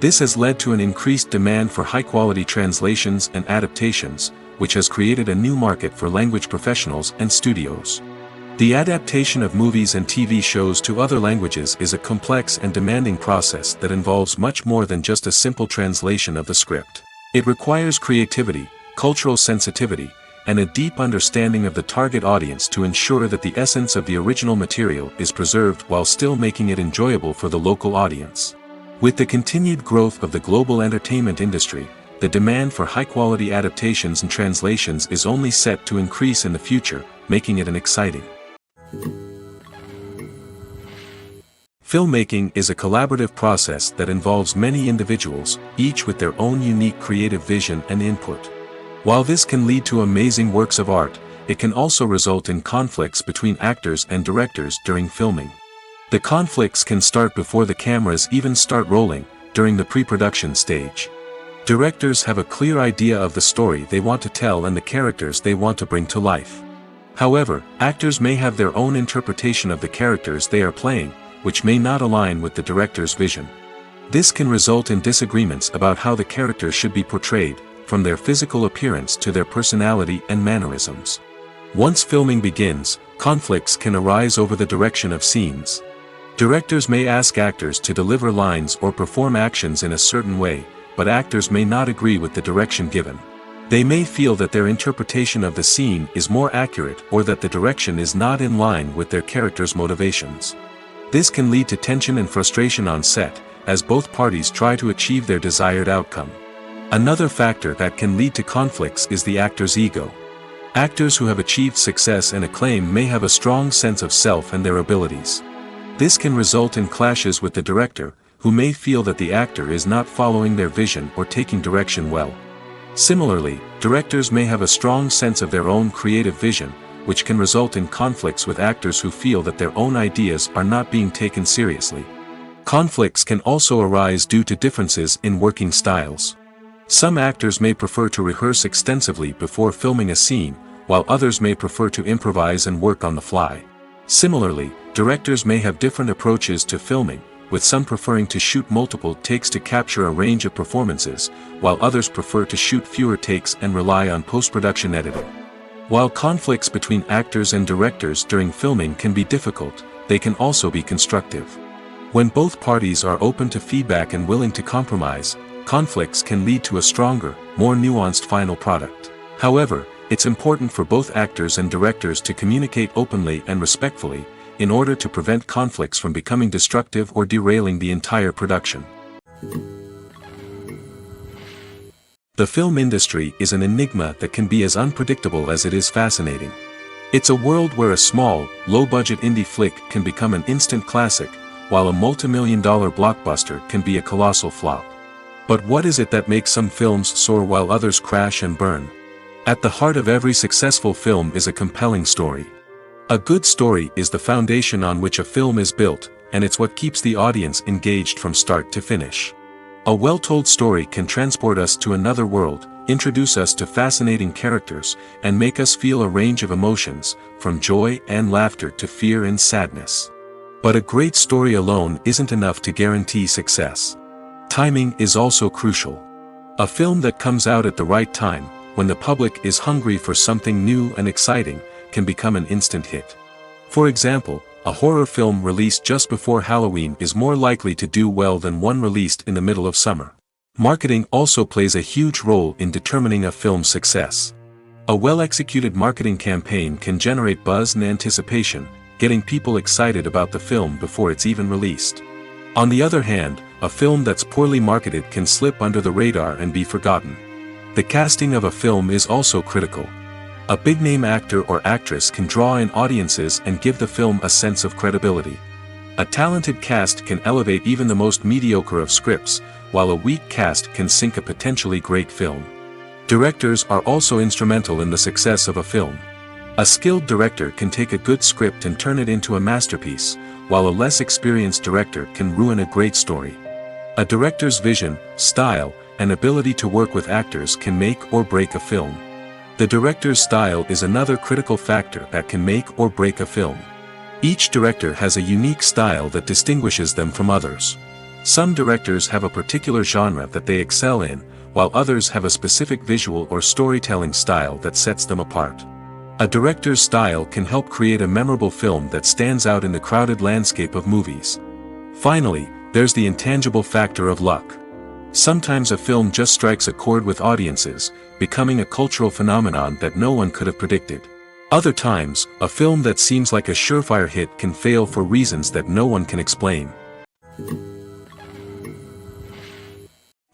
This has led to an increased demand for high-quality translations and adaptations, which has created a new market for language professionals and studios. The adaptation of movies and TV shows to other languages is a complex and demanding process that involves much more than just a simple translation of the script. It requires creativity, cultural sensitivity, and a deep understanding of the target audience to ensure that the essence of the original material is preserved while still making it enjoyable for the local audience. With the continued growth of the global entertainment industry, the demand for high-quality adaptations and translations is only set to increase in the future, making it an exciting. Filmmaking is a collaborative process that involves many individuals, each with their own unique creative vision and input. While this can lead to amazing works of art, it can also result in conflicts between actors and directors during filming. The conflicts can start before the cameras even start rolling, during the pre-production stage. Directors have a clear idea of the story they want to tell and the characters they want to bring to life. However, actors may have their own interpretation of the characters they are playing, which may not align with the director's vision. This can result in disagreements about how the characters should be portrayed, from their physical appearance to their personality and mannerisms. Once filming begins, conflicts can arise over the direction of scenes. Directors may ask actors to deliver lines or perform actions in a certain way, but actors may not agree with the direction given. They may feel that their interpretation of the scene is more accurate or that the direction is not in line with their character's motivations. This can lead to tension and frustration on set, as both parties try to achieve their desired outcome. Another factor that can lead to conflicts is the actor's ego. Actors who have achieved success and acclaim may have a strong sense of self and their abilities. This can result in clashes with the director, who may feel that the actor is not following their vision or taking direction well. Similarly, directors may have a strong sense of their own creative vision, which can result in conflicts with actors who feel that their own ideas are not being taken seriously. Conflicts can also arise due to differences in working styles. Some actors may prefer to rehearse extensively before filming a scene, while others may prefer to improvise and work on the fly. Similarly, directors may have different approaches to filming, with some preferring to shoot multiple takes to capture a range of performances, while others prefer to shoot fewer takes and rely on post-production editing. While conflicts between actors and directors during filming can be difficult, they can also be constructive. When both parties are open to feedback and willing to compromise, conflicts can lead to a stronger, more nuanced final product. However, it's important for both actors and directors to communicate openly and respectfully, in order to prevent conflicts from becoming destructive or derailing the entire production. The film industry is an enigma that can be as unpredictable as it is fascinating. It's a world where a small, low-budget indie flick can become an instant classic, while a multi-million-dollar blockbuster can be a colossal flop. But what is it that makes some films soar while others crash and burn? At the heart of every successful film is a compelling story. A good story is the foundation on which a film is built, and it's what keeps the audience engaged from start to finish. A well-told story can transport us to another world, introduce us to fascinating characters, and make us feel a range of emotions, from joy and laughter to fear and sadness. But a great story alone isn't enough to guarantee success. Timing is also crucial. A film that comes out at the right time, when the public is hungry for something new and exciting, can become an instant hit. For example, a horror film released just before Halloween is more likely to do well than one released in the middle of summer. Marketing also plays a huge role in determining a film's success. A well-executed marketing campaign can generate buzz and anticipation, getting people excited about the film before it's even released. On the other hand, a film that's poorly marketed can slip under the radar and be forgotten. The casting of a film is also critical. A big-name actor or actress can draw in audiences and give the film a sense of credibility. A talented cast can elevate even the most mediocre of scripts, while a weak cast can sink a potentially great film. Directors are also instrumental in the success of a film. A skilled director can take a good script and turn it into a masterpiece, while a less experienced director can ruin a great story. A director's vision, style, and ability to work with actors can make or break a film. The director's style is another critical factor that can make or break a film. Each director has a unique style that distinguishes them from others. Some directors have a particular genre that they excel in, while others have a specific visual or storytelling style that sets them apart. A director's style can help create a memorable film that stands out in the crowded landscape of movies. Finally, there's the intangible factor of luck. Sometimes a film just strikes a chord with audiences, becoming a cultural phenomenon that no one could have predicted. Other times, a film that seems like a surefire hit can fail for reasons that no one can explain.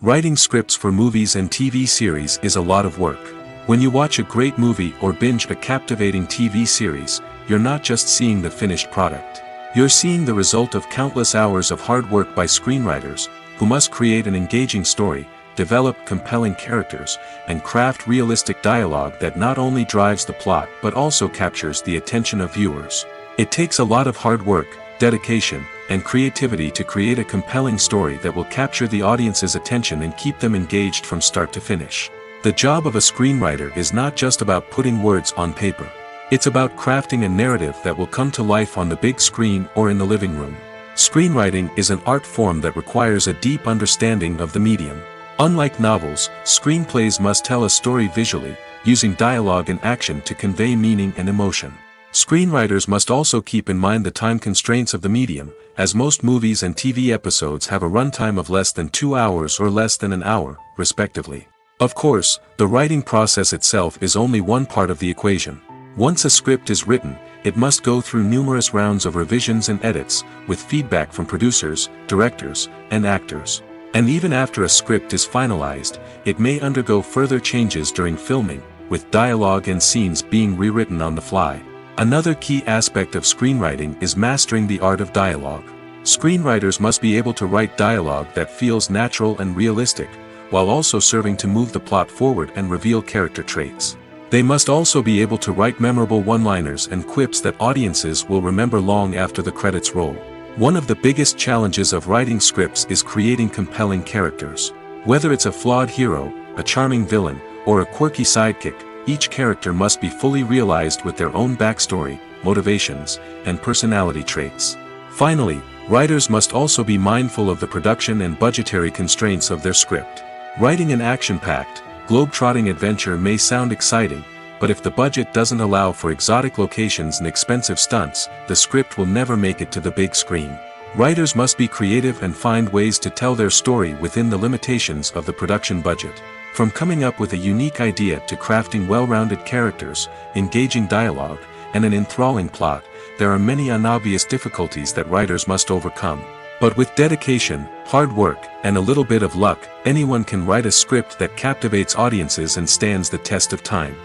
Writing scripts for movies and TV series is a lot of work. When you watch a great movie or binge a captivating TV series, you're not just seeing the finished product. You're seeing the result of countless hours of hard work by screenwriters, who must create an engaging story, develop compelling characters, and craft realistic dialogue that not only drives the plot but also captures the attention of viewers. It takes a lot of hard work, dedication, and creativity to create a compelling story that will capture the audience's attention and keep them engaged from start to finish. The job of a screenwriter is not just about putting words on paper. It's about crafting a narrative that will come to life on the big screen or in the living room. Screenwriting is an art form that requires a deep understanding of the medium. Unlike novels, screenplays must tell a story visually, using dialogue and action to convey meaning and emotion. Screenwriters must also keep in mind the time constraints of the medium, as most movies and TV episodes have a runtime of less than 2 hours or less than an hour, respectively. Of course, the writing process itself is only one part of the equation. Once a script is written, it must go through numerous rounds of revisions and edits, with feedback from producers, directors, and actors. And even after a script is finalized, it may undergo further changes during filming, with dialogue and scenes being rewritten on the fly. Another key aspect of screenwriting is mastering the art of dialogue. Screenwriters must be able to write dialogue that feels natural and realistic, while also serving to move the plot forward and reveal character traits. They must also be able to write memorable one-liners and quips that audiences will remember long after the credits roll. One of the biggest challenges of writing scripts is creating compelling characters. Whether it's a flawed hero, a charming villain, or a quirky sidekick, each character must be fully realized with their own backstory, motivations, and personality traits. Finally, writers must also be mindful of the production and budgetary constraints of their script. Writing an action-packed, globe-trotting adventure may sound exciting, but if the budget doesn't allow for exotic locations and expensive stunts, the script will never make it to the big screen. Writers must be creative and find ways to tell their story within the limitations of the production budget. From coming up with a unique idea to crafting well-rounded characters, engaging dialogue, and an enthralling plot, there are many unobvious difficulties that writers must overcome. But with dedication, hard work, and a little bit of luck, anyone can write a script that captivates audiences and stands the test of time.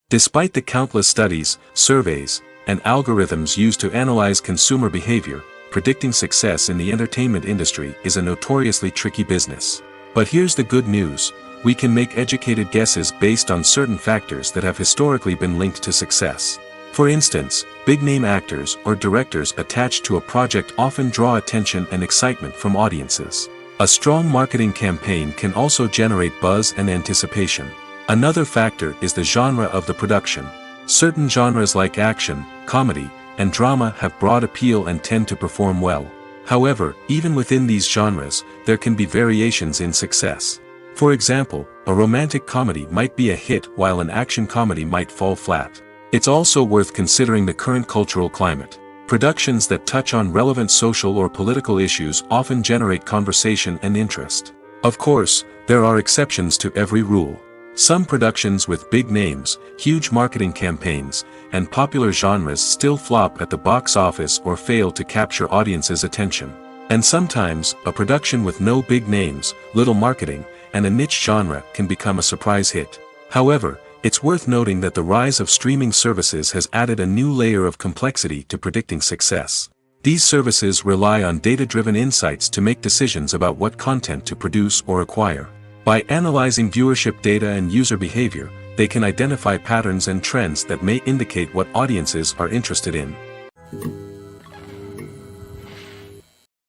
Despite the countless studies, surveys, and algorithms used to analyze consumer behavior, predicting success in the entertainment industry is a notoriously tricky business. But here's the good news: we can make educated guesses based on certain factors that have historically been linked to success. For instance, big-name actors or directors attached to a project often draw attention and excitement from audiences. A strong marketing campaign can also generate buzz and anticipation. Another factor is the genre of the production. Certain genres like action, comedy, and drama have broad appeal and tend to perform well. However, even within these genres, there can be variations in success. For example, a romantic comedy might be a hit while an action comedy might fall flat. It's also worth considering the current cultural climate. Productions that touch on relevant social or political issues often generate conversation and interest. Of course, there are exceptions to every rule. Some productions with big names, huge marketing campaigns, and popular genres still flop at the box office or fail to capture audiences' attention. And sometimes, a production with no big names, little marketing, and a niche genre can become a surprise hit. However, it's worth noting that the rise of streaming services has added a new layer of complexity to predicting success. These services rely on data-driven insights to make decisions about what content to produce or acquire. By analyzing viewership data and user behavior, they can identify patterns and trends that may indicate what audiences are interested in.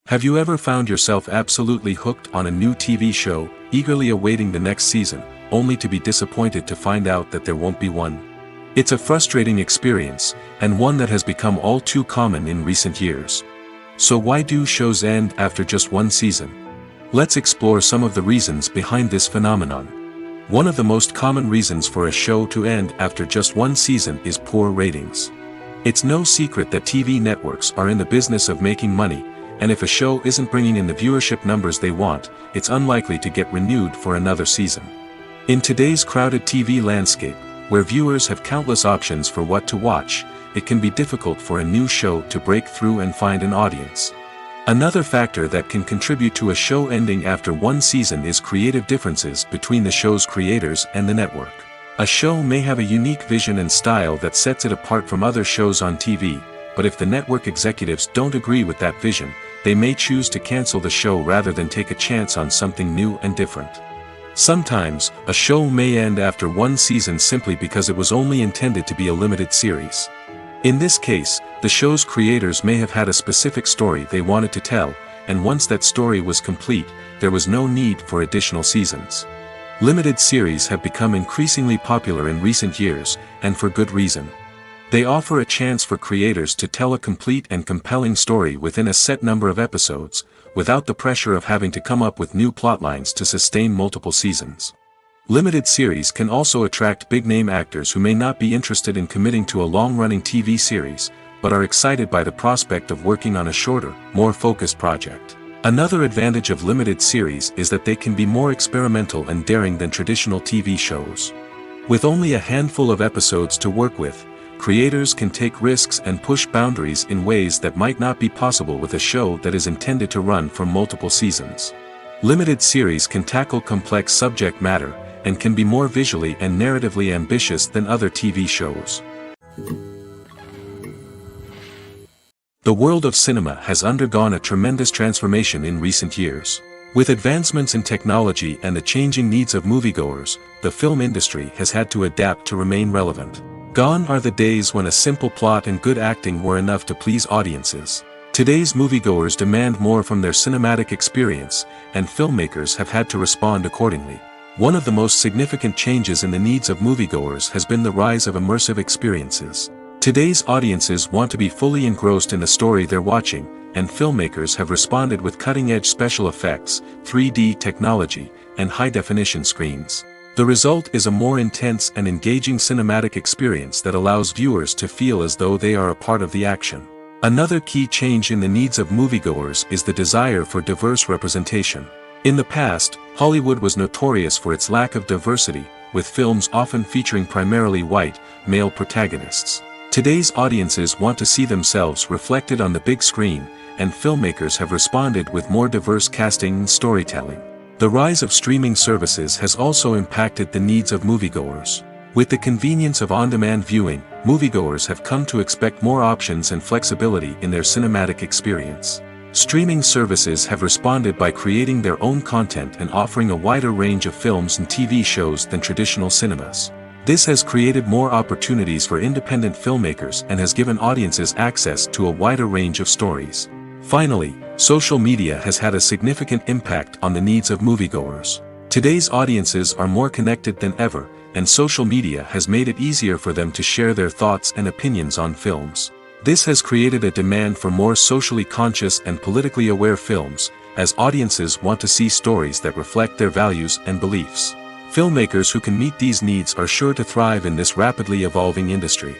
Have you ever found yourself absolutely hooked on a new TV show, eagerly awaiting the next season, only to be disappointed to find out that there won't be one? It's a frustrating experience, and one that has become all too common in recent years. So why do shows end after just one season? Let's explore some of the reasons behind this phenomenon. One of the most common reasons for a show to end after just one season is poor ratings. It's no secret that TV networks are in the business of making money, and if a show isn't bringing in the viewership numbers they want, it's unlikely to get renewed for another season. In today's crowded TV landscape, where viewers have countless options for what to watch, it can be difficult for a new show to break through and find an audience. Another factor that can contribute to a show ending after one season is creative differences between the show's creators and the network. A show may have a unique vision and style that sets it apart from other shows on TV, but if the network executives don't agree with that vision, they may choose to cancel the show rather than take a chance on something new and different. Sometimes, a show may end after one season simply because it was only intended to be a limited series. In this case, the show's creators may have had a specific story they wanted to tell, and once that story was complete, there was no need for additional seasons. Limited series have become increasingly popular in recent years, and for good reason. They offer a chance for creators to tell a complete and compelling story within a set number of episodes, without the pressure of having to come up with new plotlines to sustain multiple seasons. Limited series can also attract big-name actors who may not be interested in committing to a long-running TV series, but are excited by the prospect of working on a shorter, more focused project. Another advantage of limited series is that they can be more experimental and daring than traditional TV shows. With only a handful of episodes to work with, creators can take risks and push boundaries in ways that might not be possible with a show that is intended to run for multiple seasons. Limited series can tackle complex subject matter, and can be more visually and narratively ambitious than other TV shows. The world of cinema has undergone a tremendous transformation in recent years. With advancements in technology and the changing needs of moviegoers, the film industry has had to adapt to remain relevant. Gone are the days when a simple plot and good acting were enough to please audiences. Today's moviegoers demand more from their cinematic experience, and filmmakers have had to respond accordingly. One of the most significant changes in the needs of moviegoers has been the rise of immersive experiences. Today's audiences want to be fully engrossed in the story they're watching, and filmmakers have responded with cutting-edge special effects, 3D technology, and high-definition screens. The result is a more intense and engaging cinematic experience that allows viewers to feel as though they are a part of the action. Another key change in the needs of moviegoers is the desire for diverse representation. In the past, Hollywood was notorious for its lack of diversity, with films often featuring primarily white, male protagonists. Today's audiences want to see themselves reflected on the big screen, and filmmakers have responded with more diverse casting and storytelling. The rise of streaming services has also impacted the needs of moviegoers. With the convenience of on-demand viewing, moviegoers have come to expect more options and flexibility in their cinematic experience. Streaming services have responded by creating their own content and offering a wider range of films and TV shows than traditional cinemas. This has created more opportunities for independent filmmakers and has given audiences access to a wider range of stories. Finally, social media has had a significant impact on the needs of moviegoers. Today's audiences are more connected than ever, and social media has made it easier for them to share their thoughts and opinions on films. This has created a demand for more socially conscious and politically aware films, as audiences want to see stories that reflect their values and beliefs. Filmmakers who can meet these needs are sure to thrive in this rapidly evolving industry.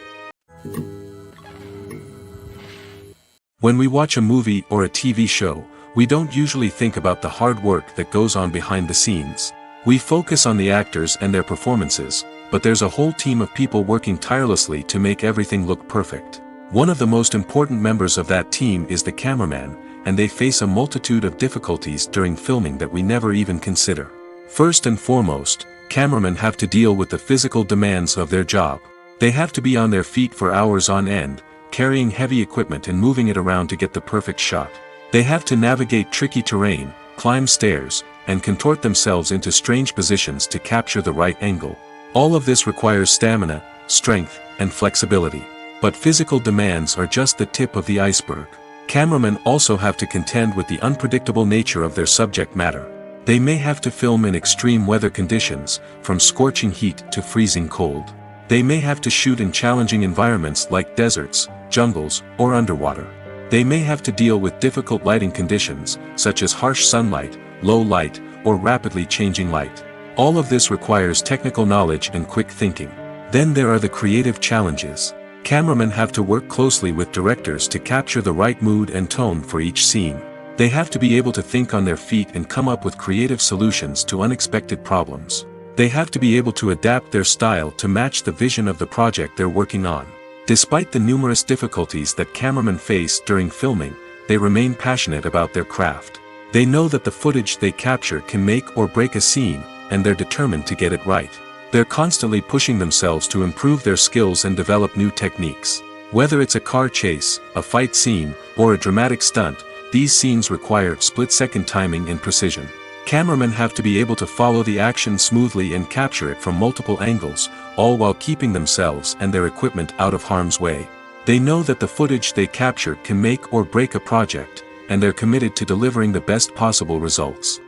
When we watch a movie or a TV show, we don't usually think about the hard work that goes on behind the scenes. We focus on the actors and their performances, but there's a whole team of people working tirelessly to make everything look perfect. One of the most important members of that team is the cameraman, and they face a multitude of difficulties during filming that we never even consider. First and foremost, cameramen have to deal with the physical demands of their job. They have to be on their feet for hours on end, carrying heavy equipment and moving it around to get the perfect shot. They have to navigate tricky terrain, climb stairs, and contort themselves into strange positions to capture the right angle. All of this requires stamina, strength, and flexibility. But physical demands are just the tip of the iceberg. Cameramen also have to contend with the unpredictable nature of their subject matter. They may have to film in extreme weather conditions, from scorching heat to freezing cold. They may have to shoot in challenging environments like deserts, jungles, or underwater. They may have to deal with difficult lighting conditions, such as harsh sunlight, low light, or rapidly changing light. All of this requires technical knowledge and quick thinking. Then there are the creative challenges. Cameramen have to work closely with directors to capture the right mood and tone for each scene. They have to be able to think on their feet and come up with creative solutions to unexpected problems. They have to be able to adapt their style to match the vision of the project they're working on. Despite the numerous difficulties that cameramen face during filming, they remain passionate about their craft. They know that the footage they capture can make or break a scene, and they're determined to get it right. They're constantly pushing themselves to improve their skills and develop new techniques. Whether it's a car chase, a fight scene, or a dramatic stunt, these scenes require split-second timing and precision. Cameramen have to be able to follow the action smoothly and capture it from multiple angles, all while keeping themselves and their equipment out of harm's way. They know that the footage they capture can make or break a project, and they're committed to delivering the best possible results.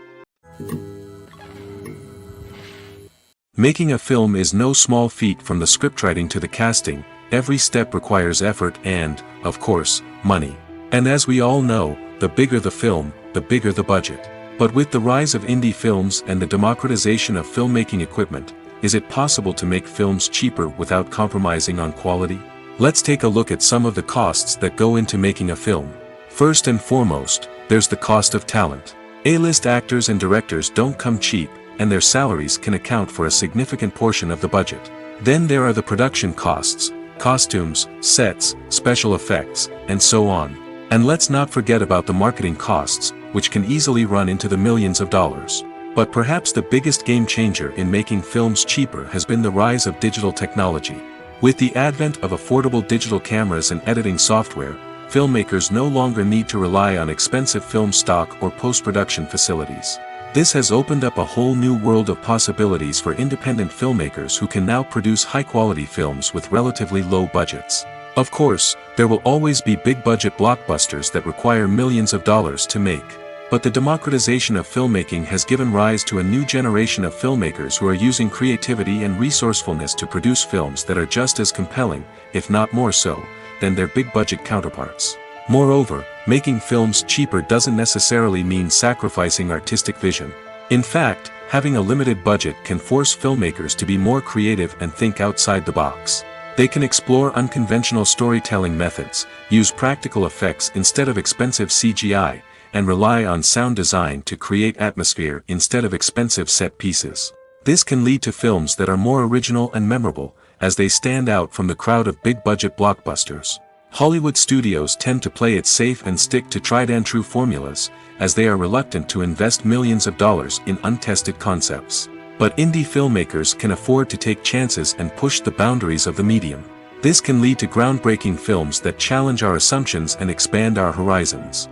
Making a film is no small feat. From the scriptwriting to the casting, every step requires effort and, of course, money. And as we all know, the bigger the film, the bigger the budget. But with the rise of indie films and the democratization of filmmaking equipment, is it possible to make films cheaper without compromising on quality? Let's take a look at some of the costs that go into making a film. First and foremost, there's the cost of talent. A-list actors and directors don't come cheap, and their salaries can account for a significant portion of the budget. Then there are the production costs, costumes, sets, special effects, and so on. And let's not forget about the marketing costs, which can easily run into the millions of dollars. But perhaps the biggest game changer in making films cheaper has been the rise of digital technology. With the advent of affordable digital cameras and editing software, filmmakers no longer need to rely on expensive film stock or post-production facilities. This has opened up a whole new world of possibilities for independent filmmakers who can now produce high-quality films with relatively low budgets. Of course, there will always be big-budget blockbusters that require millions of dollars to make. But the democratization of filmmaking has given rise to a new generation of filmmakers who are using creativity and resourcefulness to produce films that are just as compelling, if not more so, than their big-budget counterparts. Moreover, making films cheaper doesn't necessarily mean sacrificing artistic vision. In fact, having a limited budget can force filmmakers to be more creative and think outside the box. They can explore unconventional storytelling methods, use practical effects instead of expensive CGI, and rely on sound design to create atmosphere instead of expensive set pieces. This can lead to films that are more original and memorable, as they stand out from the crowd of big-budget blockbusters. Hollywood studios tend to play it safe and stick to tried-and-true formulas, as they are reluctant to invest millions of dollars in untested concepts. But indie filmmakers can afford to take chances and push the boundaries of the medium. This can lead to groundbreaking films that challenge our assumptions and expand our horizons.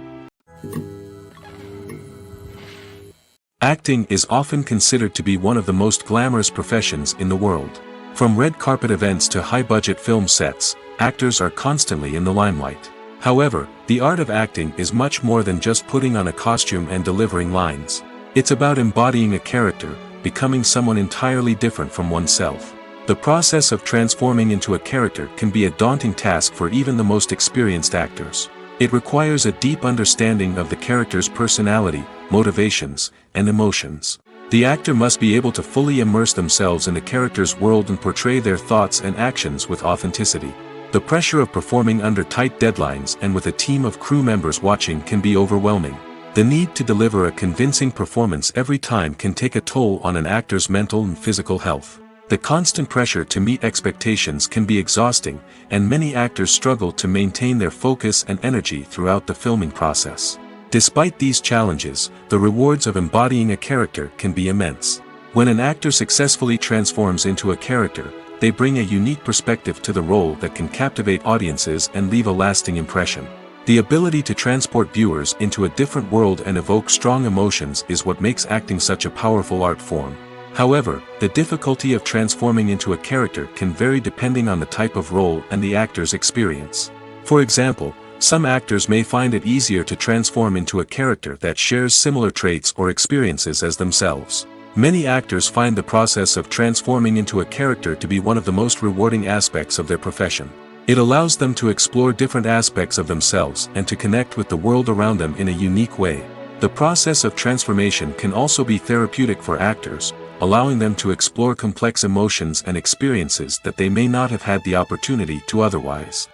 Acting is often considered to be one of the most glamorous professions in the world. From red carpet events to high-budget film sets, actors are constantly in the limelight. However, the art of acting is much more than just putting on a costume and delivering lines. It's about embodying a character, becoming someone entirely different from oneself. The process of transforming into a character can be a daunting task for even the most experienced actors. It requires a deep understanding of the character's personality, motivations, and emotions. The actor must be able to fully immerse themselves in the character's world and portray their thoughts and actions with authenticity. The pressure of performing under tight deadlines and with a team of crew members watching can be overwhelming. The need to deliver a convincing performance every time can take a toll on an actor's mental and physical health. The constant pressure to meet expectations can be exhausting, and many actors struggle to maintain their focus and energy throughout the filming process. Despite these challenges, the rewards of embodying a character can be immense. When an actor successfully transforms into a character, they bring a unique perspective to the role that can captivate audiences and leave a lasting impression. The ability to transport viewers into a different world and evoke strong emotions is what makes acting such a powerful art form. However, the difficulty of transforming into a character can vary depending on the type of role and the actor's experience. For example, some actors may find it easier to transform into a character that shares similar traits or experiences as themselves. Many actors find the process of transforming into a character to be one of the most rewarding aspects of their profession. It allows them to explore different aspects of themselves and to connect with the world around them in a unique way. The process of transformation can also be therapeutic for actors, allowing them to explore complex emotions and experiences that they may not have had the opportunity to otherwise.